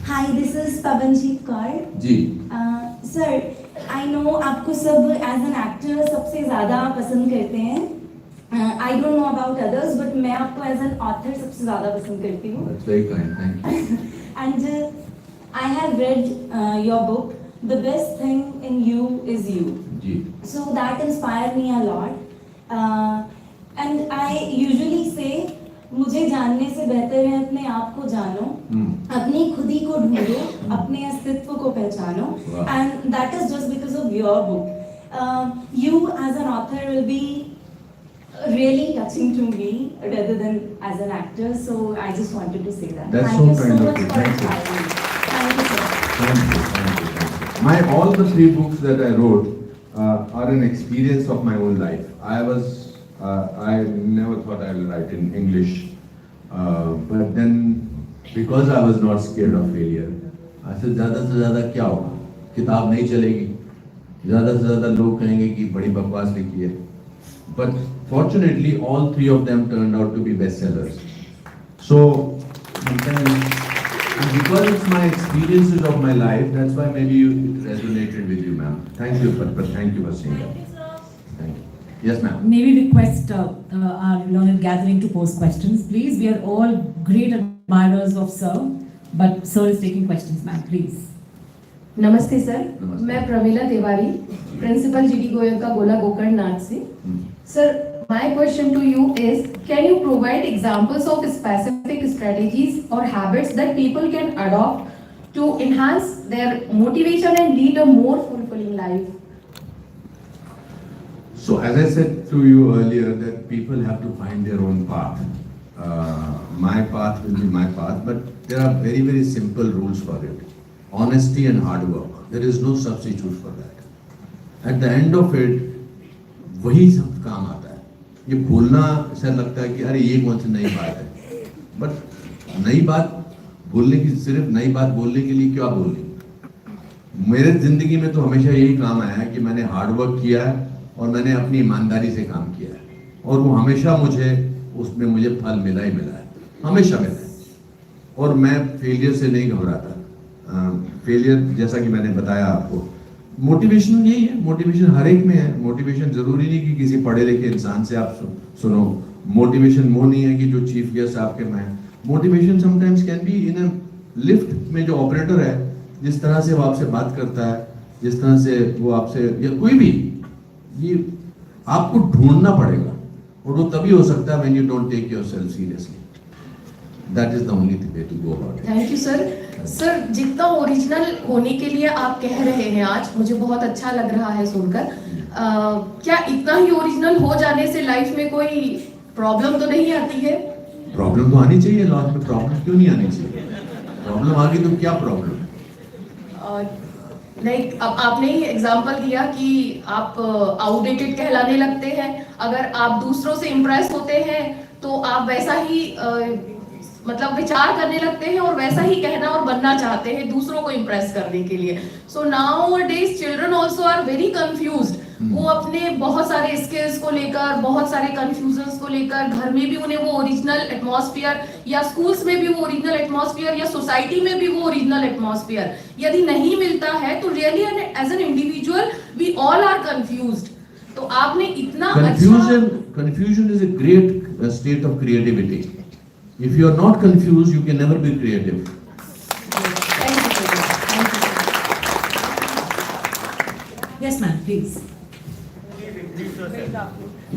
Hi, this is Pavanjeet Kaur. Ji. Sir, I know आपको सब as an actor सबसे ज़्यादा पसंद करते हैं. I don't know about others, but मैं आपको as an author सबसे ज़्यादा पसंद करती हूँ. That's very kind. Thank you. And I have read your book. The best thing in you is you. Ji. So that inspired me a lot. And I usually say, मुझे जानने से बेहतर है अपने आप को जानो, अपनी खुदी को ढूंढो, अपने अस्तित्व को पहचानो, and that is just because of your book. You as an author will be really touching to me rather than as an actor, so I just wanted to say that. That's Thank so you kind so of much you. for Thank you. inspiring me. Thank you, sir. Thank you, thank you, thank you. All the 3 books that I wrote are an experience of my own life. I never thought I will write in English, but then because I was not scared of failure, I said ज़्यादा से ज़्यादा क्या होगा, किताब नहीं चलेगी, ज़्यादा से ज़्यादा लोग कहेंगे कि बड़ी बकवास लिखी है. But fortunately, all 3 of them turned out to be bestsellers. So, and because it's my experiences of my life, that's why maybe it resonated with you, ma'am. Thank you for saying that. Thank you. Yes, ma'am. May we request our learned gathering to pose questions, please? We are all great admirers of Sir, but Sir is taking questions, ma'am, please. नमस्ते sir. नमस्ते. मैं Pramila Tiwari, principal GD Goenka गोलागोकर्ण से. Sir, my question to you is, can you provide examples of specific strategies or habits that people can adopt to enhance their motivation and lead a more fulfilling life? So, as I said to you earlier, that people have to find their own path. My path will be my path, but there are very, very simple rules for it. Honesty and hard work. There is no substitute for that. At the end of it, वही सब काम आता है. ये बोलना ऐसा लगता है कि अरे ये कौन सी नई बात है, बट नई बात बोलने की, सिर्फ नई बात बोलने के लिए क्या बोलनी. मेरे जिंदगी में तो हमेशा यही काम आया है कि मैंने हार्ड वर्क किया है और मैंने अपनी ईमानदारी से काम किया है, और वो हमेशा उसमें मुझे फल मिला ही मिला है, हमेशा मिला है. और मैं फेलियर से नहीं घबराता. फेलियर जैसा कि मैंने बताया आपको, मोटिवेशन यही है. मोटिवेशन हर एक में है. मोटिवेशन जरूरी नहीं कि किसी पढ़े लिखे इंसान से आप सुनो. मोटिवेशन वो नहीं है कि जो चीफ गेस्ट आपके में है. Motivation sometimes can be in a lift में जो ऑपरेटर है, जिस तरह से वो आपसे बात करता है, जिस तरह से वो आपसे, या कोई भी, ये आपको ढूंढना पड़ेगा, और वो तभी हो सकता है when you don't take yourself seriously. That is the only way to go about it. Thank you sir. Sir, जितना ओरिजिनल होने के लिए आप कह रहे हैं आज, मुझे बहुत अच्छा लग रहा है सुनकर. क्या इतना ही ओरिजिनल हो जाने से लाइफ में कोई प्रॉब्लम तो नहीं आती है? प्रॉब्लम तो आनी चाहिए. लाइफ में प्रॉब्लम क्यों नहीं आनी चाहिए? प्रॉब्लम आ गई तो क्या प्रॉब्लम? लाइक अब आपने ही एग्जांपल दिया कि आप आउटडेटेड कहलाने लगते हैं. अगर आप दूसरों से इम्प्रेस होते हैं तो आप वैसा ही मतलब विचार करने लगते हैं और वैसा ही कहना और बनना चाहते हैं दूसरों को इम्प्रेस करने के लिए. So nowadays children also are very confused. वो अपने बहुत सारे स्किल्स को लेकर, बहुत सारे कंफ्यूजन्स को लेकर, घर में भी उन्हें वो ओरिजिनल एटमॉस्फेयर, या स्कूल्स में भी वो ओरिजिनल एटमॉस्फेयर, या सोसाइटी में भी वो ओरिजिनल एटमॉस्फेयर यदि नहीं मिलता है तो really as an individual we all are confused. तो आपने इतना confusion is a great state of creativity. If you are not confused, you can never be creative. Yes, ma'am, please.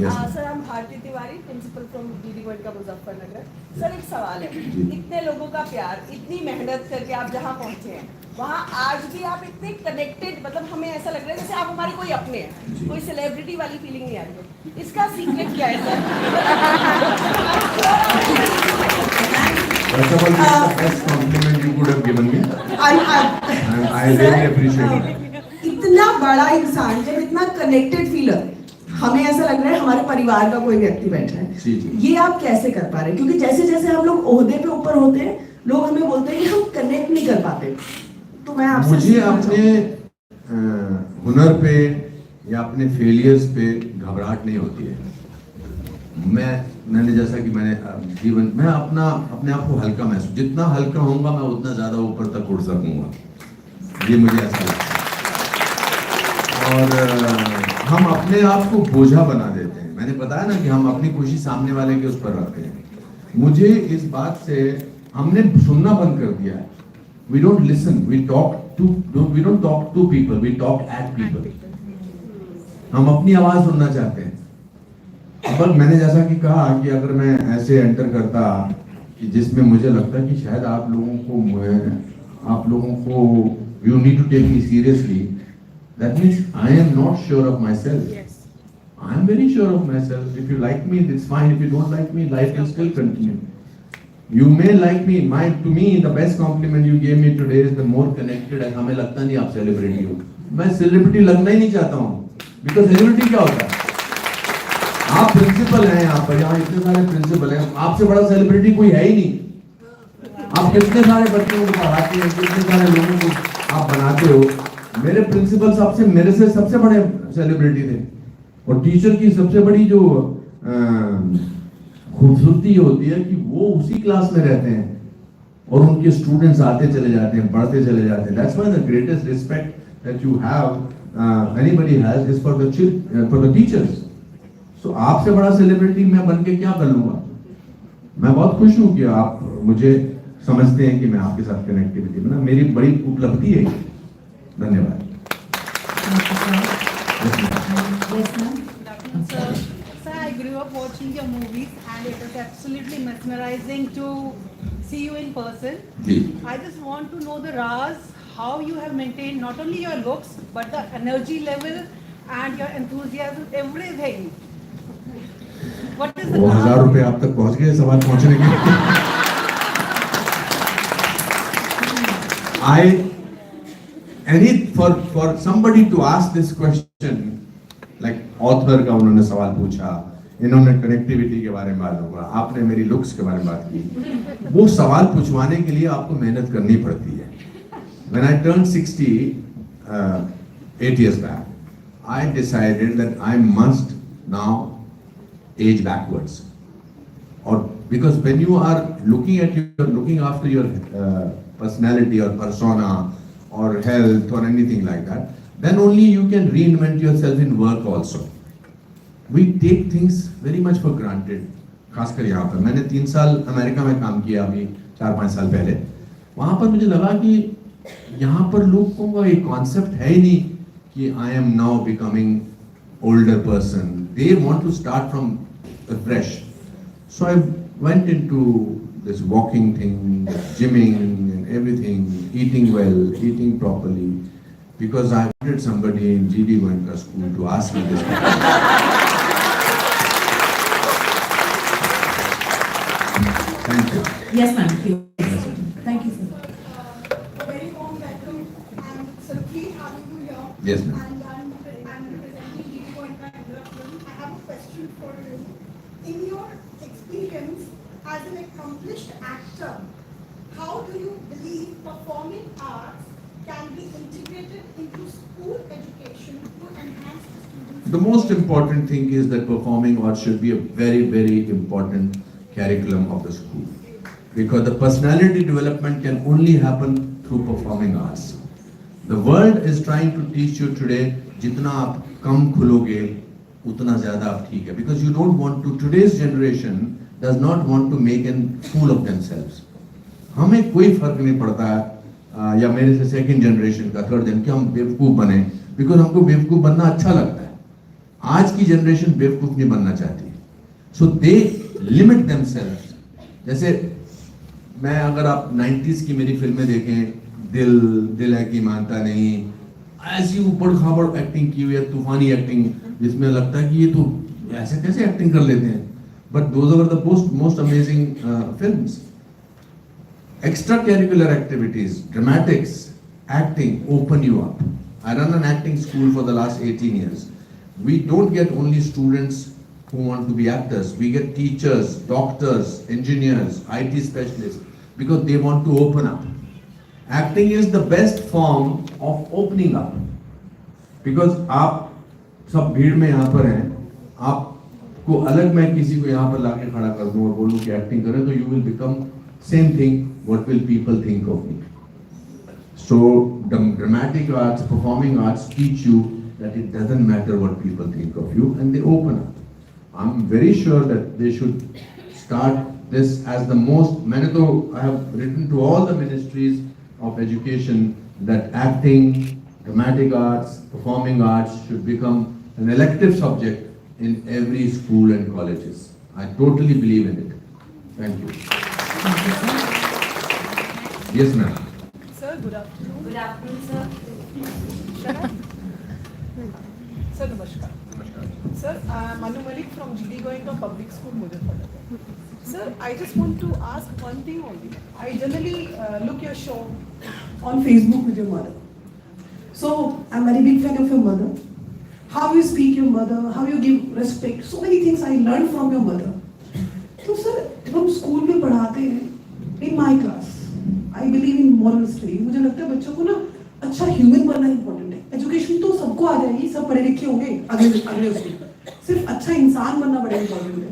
Yes. Sir, I'm Bharti Tiwari, principal from GD Goenka Muzaffarnagar. Sir, एक सवाल है. इतने लोगों का प्यार, इतनी मेहनत करके आप जहाँ पहुँचे हैं, वहाँ आज भी आप इतने कनेक्टेड, मतलब हमें ऐसा लग रहा है जैसे आप हमारे कोई अपने हैं. कोई सेलिब्रिटी वाली फीलिंग नहीं आ रही है. इसका सीक्रेट क्या है sir? First of all, this is the best compliment you could have given me. I really appreciate it. इतना बड़ा इंसान जब इतना कनेक्टेड फीलर, हमें ऐसा लग रहा है हमारे परिवार का कोई व्यक्ति बैठा है. जी, जी. ये आप कैसे कर पा रहे हैं? क्योंकि जैसे जैसे हम लोग ओहदे पे ऊपर होते हैं, लोग हमें बोलते हैं कि हम कनेक्ट नहीं कर पाते. तो मैं आपसे मुझे अपने हुनर पे या अपने फेलियर्स पे घबराहट नहीं होती है. मैंने जैसा कि मैंने जीवन में अपने आप को हल्का महसूस, जितना हल्का होऊंगा मैं उतना ज्यादा ऊपर तक उड़ सकूंगा. ये मुझे ऐसा लगता है. और हम अपने आप को बोझा बना देते हैं. मैंने बताया ना कि हम अपनी खुशी सामने वाले के उस पर रखते हैं. मुझे इस बात से हमने सुनना बंद कर दिया है. We don't listen, we don't talk to people, we talk at people. हम अपनी आवाज सुनना चाहते हैं. अब मैंने जैसा कि कहा कि अगर मैं ऐसे एंटर करता कि जिसमें मुझे लगता कि शायद आप लोगों को you need to take me seriously, that means I am not sure of myself. Yes. I am very sure of myself. If you like me, it's fine. If you don't like me, life will still continue. You may like me. To me, the best compliment you gave me today is the more connected. है हमें लगता नहीं आप celebrity हो. मैं celebrity लगना ही नहीं चाहता हूँ. Because celebrity क्या होता है? आप principal हैं यहाँ पर. यहाँ इतने सारे principal हैं. आपसे बड़ा celebrity कोई है ही नहीं. आप कितने सारे बच्चों को पढ़ाते हैं, कितने सारे लोगों को आप बनाते हो. मेरे प्रिंसिपल मेरे से सबसे बड़े सेलिब्रिटी थे. और टीचर की सबसे बड़ी जो खूबसूरती होती है कि वो उसी क्लास में रहते हैं और उनके स्टूडेंट्स आते चले जाते हैं, बढ़ते चले जाते हैं. That's why the greatest respect that you have anybody has is for the teachers. So आपसे बड़ा सेलिब्रिटी मैं बन के क्या कर लूंगा. मैं बहुत खुश हूं कि आप मुझे समझते हैं कि मैं आपके साथ कनेक्टिविटी में ना मेरी बड़ी उपलब्धि है. धन्यवाद. Sir, I grew up watching your movies and it was absolutely mesmerizing to see you in person. I just want to know the Raz, how you have maintained not only your looks but the energy level and your enthusiasm, everything. What is the 1000 रुपए आप तक पहुंच गए सवाल पहुंचने के. For somebody to ask this question, like author का उन्होंने सवाल पूछा, इन्होंने कनेक्टिविटी के बारे में बात हुआ, आपने मेरी लुक्स के बारे में बात की. वो सवाल पूछवाने के लिए आपको मेहनत करनी पड़ती है. When I turned 60 8 years back, I decided that I must now age backwards. Or because when you are looking after your personality or persona or health or anything like that, then only you can reinvent yourself in work also. We take things very much for granted. खासकर यहाँ पर मैंने 3 साल America में काम किया अभी 4-5 साल पहले. वहाँ पर मुझे लगा कि यहाँ पर लोगों का एक कॉन्सेप्ट है ही नहीं कि I am now becoming older person. They want to start from fresh. So I went into this walking thing, gymming and everything, eating well, eating properly, because I wanted somebody in GD Goenka School to ask me this question. Thank you. Yes, ma'am. Thank you, sir. very warm welcome and sir, please having you here. Yes, ma'am. And I'm representing GD Goenka Education. I have a question for you. In your experience as an accomplished actor, how do you believe performing arts can be integrated into school education to enhance the students? The most important thing is that performing arts should be a very, very important curriculum of the school. Because the personality development can only happen through performing arts. The world is trying to teach you today, जितना आप कम खुलोगे, उतना ज़्यादा आप ठीक है. Because you don't want to, today's generation does not want to make a fool of themselves. हमें कोई फर्क नहीं पड़ता है या मेरे से सेकंड जनरेशन का थर्ड जन कि हम बेवकूफ़ बने. बिकॉज हमको बेवकूफ़ बनना अच्छा लगता है. आज की जनरेशन बेवकूफ़ नहीं बनना चाहती. सो दे लिमिट देमसेल्व्स. जैसे मैं अगर आप 90s की मेरी फिल्में देखें, दिल है कि मानता नहीं, ऐसी ऊपर खाबड़ एक्टिंग की हुई है, तूफानी एक्टिंग, जिसमें लगता है कि ये तो ऐसे कैसे एक्टिंग कर लेते हैं. But those are the most amazing films. Extracurricular activities, dramatics, acting open you up. I run an acting school for the last 18 years. We don't get only students who want to be actors. We get teachers, doctors, engineers, IT specialists, because they want to open up. Acting is the best form of opening up. Because आप सब भीड़ में यहाँ पर हैं, आपको अलग मैं किसी को यहाँ पर लाके खड़ा कर दूँ और बोलूँ कि एक्टिंग करें, तो you will become same thing. What will people think of me? So dramatic arts, performing arts teach you that it doesn't matter what people think of you, and they open up. I'm very sure that they should start this as the most. I have written to all the ministries of education that acting, dramatic arts, performing arts should become an elective subject in every school and colleges. I totally believe in it. Thank you. Thank you, sir. Yes, ma'am. Sir, good afternoon. Good afternoon, sir. Shall I? Sir, namaskar. Sir, I'm Anu Malik from GD Goenka Public School, Muzaffarnagar. Sir, I just want to ask one thing only. I generally look your show on Facebook with your mother. So I'm very big fan of your mother. How you speak your mother, how you give respect, so many things I learned from your mother. So sir, जब हम school में पढ़ाते हैं, in my class, I believe in moral studies. मुझे लगता है बच्चों को ना अच्छा ह्यूमन बनना इम्पोर्टेंट है. एजुकेशन तो सबको आ जाएगी, सब पढ़े लिखे होंगे अगले उसमें. सिर्फ अच्छा इंसान बनना बड़ा इम्पोर्टेंट है.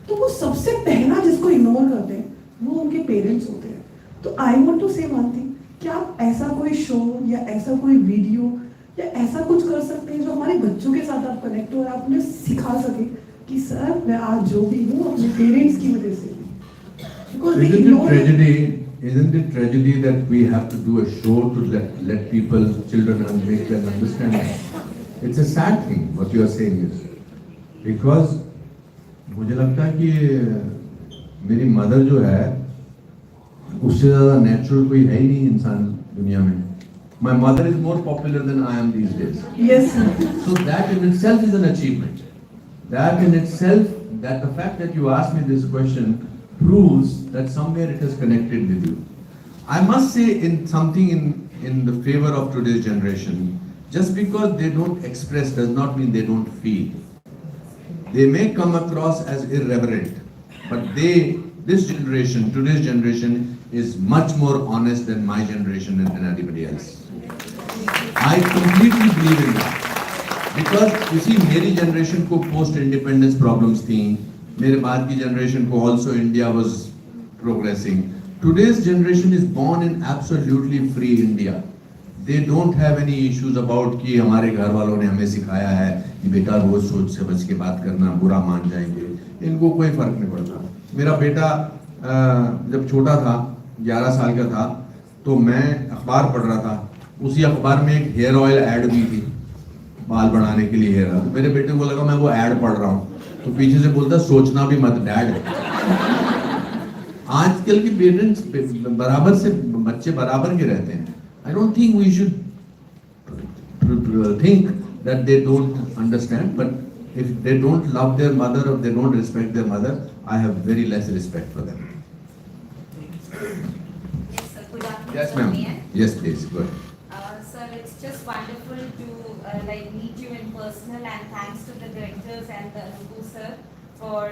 तो वो सबसे पहला जिसको इग्नोर करते हैं, वो उनके पेरेंट्स होते हैं. तो आई वांट टू से वन थिंग, क्या आप ऐसा कोई शो या ऐसा कोई वीडियो या ऐसा कुछ कर सकते हैं जो हमारे बच्चों के साथ आप कनेक्ट हो और आप उन्हें सिखा सके कि सर मैं आज जो भी हूँ अपने पेरेंट्स की वजह से. Isn't it tragedy that we have to do a show to let people, children, and make them understand? It's a sad thing what you are saying is because मुझे लगता है कि मेरी मदर जो है उससे ज़्यादा नेचुरल कोई है ही नहीं इंसान दुनिया में. My mother is more popular than I am these days. Yes, sir. So that in itself is an achievement. That in itself, that the fact that you asked me this question proves that somewhere it is connected with you. I must say in something in the favor of today's generation, just because they don't express does not mean they don't feel. They may come across as irreverent, but this generation, today's generation, is much more honest than my generation and than anybody else. I completely believe in that. Because you see, मेरी generation को post-independence problems थी, मेरे बाद की generation को also India was progressing. Today's generation is born in absolutely free India. They don't have any issues about कि हमारे घर वालों ने हमें सिखाया है कि बेटा रोज सोच से बच के बात करना, बुरा मान जाएंगे. इनको कोई फर्क नहीं पड़ता. मेरा बेटा जब छोटा था, 11 साल का था, तो मैं अखबार पढ़ रहा था. उसी अखबार में एक हेयर ऑयल ऐड भी थी, बाल बढ़ाने के लिए हेयर ऑयल. मेरे बेटे को लगा मैं वो ऐड पढ़ रहा हूँ, तो पीछे से बोलता सोचना भी मत डैड. आजकल के पेरेंट्स बराबर से बच्चे बराबर के रहते हैं. I don't think we should think that they don't understand, but if they don't love their mother or they don't respect their mother, I have very less respect for them. Yes, sir. Good afternoon. Yes, sir. ma'am. May I? Yes, please. Go ahead. Sir, it's just wonderful to meet you in personal, and thanks to the directors and the Anupam sir for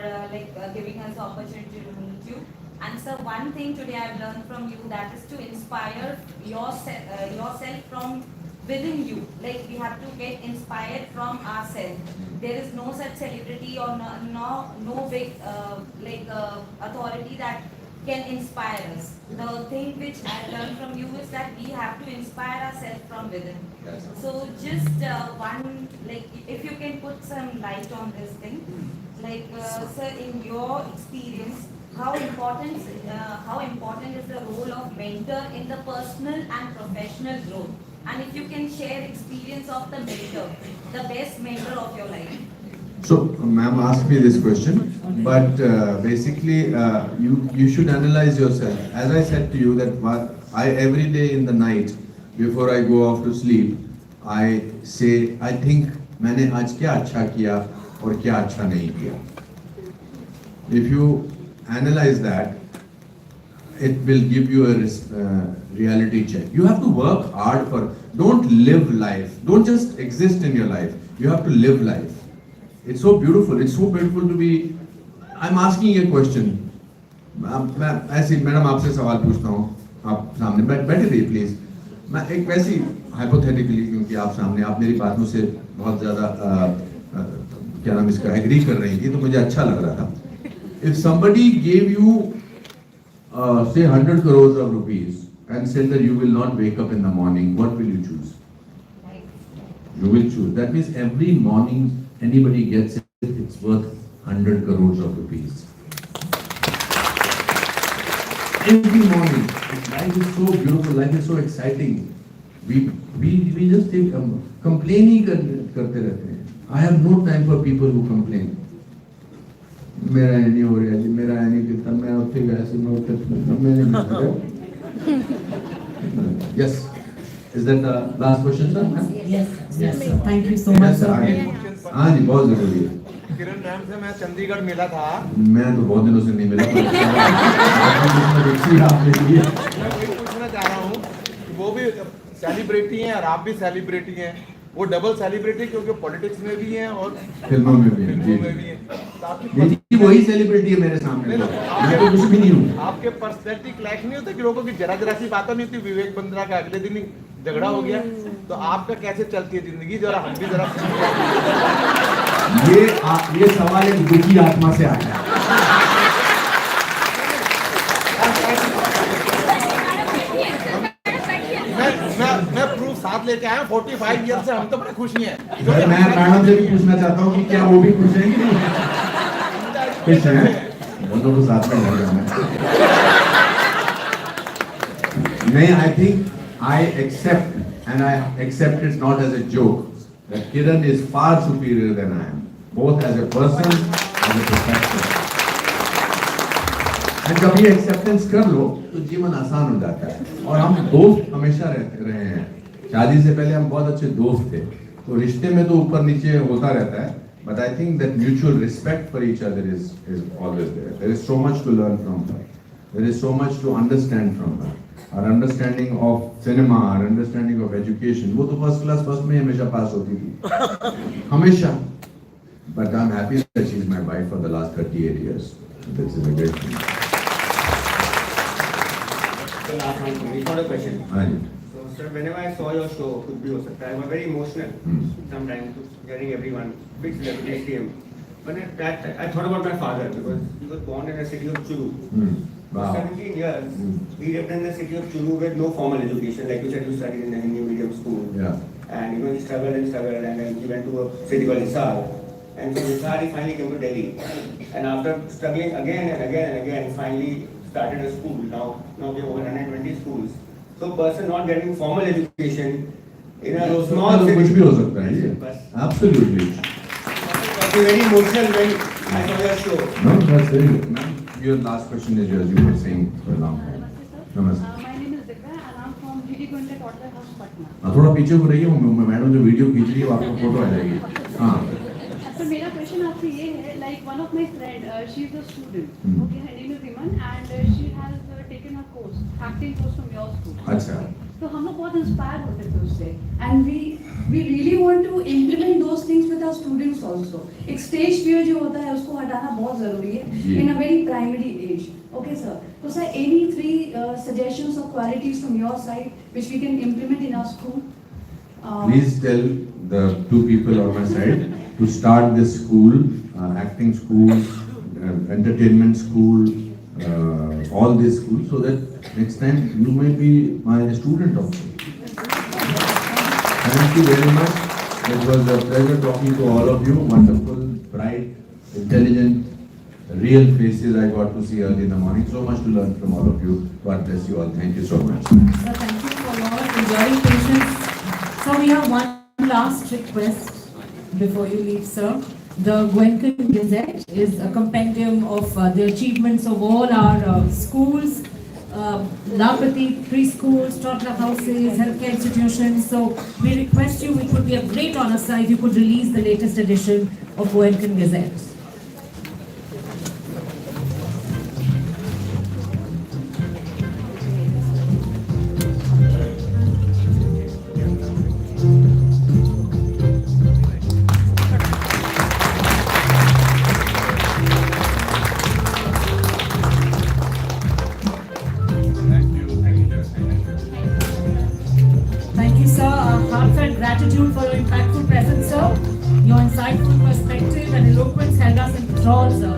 giving us the opportunity to meet you. And sir, one thing today I've learned from you, that is to inspire yourself from within you. Like we have to get inspired from ourselves. There is no such celebrity or no big authority that can inspire us. The thing which I learned from you is that we have to inspire ourselves from within. Yes. So just one, if you can put some light on this thing, sir, in your experience, how important is the role of mentor in the personal and professional growth? And if you can share experience of the mentor, the best mentor of your life. So, ma'am asked me this question, but basically you should analyze yourself. As I said to you that I every day in the night before I go off to sleep, I say I think मैंने आज क्या अच्छा किया और क्या अच्छा नहीं किया. If you analyze that, it will give you a reality check. You have to work hard don't live life. Don't just exist in your life. You have to live life. It's so beautiful. It's so beautiful to be. I'm asking you a question. Madam आपसे सवाल पूछता हूँ. आप सामने बैठे रहिए please. मैं एक वैसी हाइपोथेटिकली, क्योंकि आप सामने, आप मेरी बातों से बहुत ज़्यादा क्या नाम इसका एग्री कर रही थी, तो मुझे अच्छा लग रहा था. If somebody gave you say 100 crores of rupees and said that you will not wake up in the morning, what will you choose? You will choose. That means every morning anybody gets it, it's worth 100 crores of rupees. Every morning. Life is so beautiful, life is so exciting. We just take complaining करते रहते हैं. I have no time for people who complain. मेरा नहीं हो रहा, मेरा नहीं कितना, मैं उठे गया से मैं उठे मैंने नहीं. Yes. Is that the last question, sir? Yes, sir. Thank you so much, sir. हाँ जी, बहुत जरूरी है. किरण मैम से मैं चंडीगढ़ मिला था। मैं तो बहुत दिनों से नहीं मिला। मैं वही पूछना चाह रहा हूँ कि वो भी सेलिब्रिटी हैं और आप भी सेलिब्रिटी हैं। वो डबल सेलिब्रिटी क्योंकि पॉलिटिक्स में भी हैं और फिल्मों में भी हैं। तो आपकी वही सेलिब्रिटी है मेरे सामने। मैं तो कुछ भी नहीं हूँ। आपके पर्सनैलिटी क्लैश नहीं होता कि लोगों की जरा सी बातों नहीं होती, विवेक बंद्रा का अगले दिन ही झगड़ा हो गया, तो आपका कैसे चलती है जिंदगी? जरा हम भी जरा ये सवाल एक दुखी आत्मा से आया है। मैं प्रूफ साथ लेके आया 45 ईयर से हम तो बड़े खुश हैं। मैं मैडम से भी पूछना चाहता हूँ कि क्या वो भी खुश हैं कि नहीं? खुश हैं? दोनों को साथ में ले जाना। नहीं, I think I accept, and I accept it not as a joke, that Kiran is far superior than I am, both as a person and a professional. And जब ये एक्सेप्टेंस कर लो तो जीवन आसान हो जाता है। और हम दोस्त हमेशा रहते रहे हैं। शादी से पहले हम बहुत अच्छे दोस्त थे, तो रिश्ते में तो ऊपर नीचे होता रहता है, but I think that mutual respect for each other is always there. There is so much to learn from her. There is so much to understand from her. Our understanding of cinema, our understanding of education, वो तो first class first में हमेशा पास होती थी, हमेशा। But I'm happy that she is my wife for the last 38 years. This is a great thing. The last one for me, it's not a question. हाँ जी। So, sir, whenever I saw your show, could be हो सकता है, I was very emotional sometimes hearing everyone, big celebrities came. But at that time, I thought about my father because he was born in the city of Churu. For 17 years, he lived in the city of Churu with no formal education. Like you said, you studied in a Hindi medium school. Yeah. And he struggled and struggled, and then he went to a city called Hisar. And from Hisar, he finally came to Delhi. And after struggling again and again and again, finally started a school. Now we have over 120 schools. So a person not getting formal education in a small city. कुछ भी हो सकता है ये. Absolutely. I was very emotional when I saw your show. No, that's very good. Ma'am, your last question is yours. You were saying for a long time. Namaste. My name is Divya and I'm from GD Goenka Confluence, Patna. थोड़ा पीछे हो रही हूँ madam, जो video खींच रही है वो आपको फोटो आ जाएगी। हाँ। So मेरा क्वेश्चन आपसे ये है, like one of my friend, she is a student. Okay, her name is Iman and she has taken a course, acting course from your school. अच्छा। तो हम लोग बहुत इंस्पायर होते थे उससे and we really want to implement those things with our students also. एक stage fear जो होता है उसको हटाना बहुत जरूरी है in a very primary age. Okay sir. So sir, any 3 suggestions or qualities from your side which we can implement in our school? Please tell the 2 people on my side to start this school, acting school, entertainment school, all these schools, so that next time you may be my student also. Thank you very much. It was a pleasure talking to all of you. Wonderful, bright, intelligent, real faces I got to see early in the morning. So much to learn from all of you. God bless you all. Thank you so much. Sir, thank you for your enduring patience. So we have one last request before you leave, sir. The Goenka Gazette is a compendium of the achievements of all our schools, Lapati preschools, toddler houses, healthcare institutions. So we request you, it would be a great honor, sir, if you could release the latest edition of Goenka Gazette. Heartfelt gratitude for your impactful presence, sir. Your insightful perspective and eloquence held us in thrall, sir.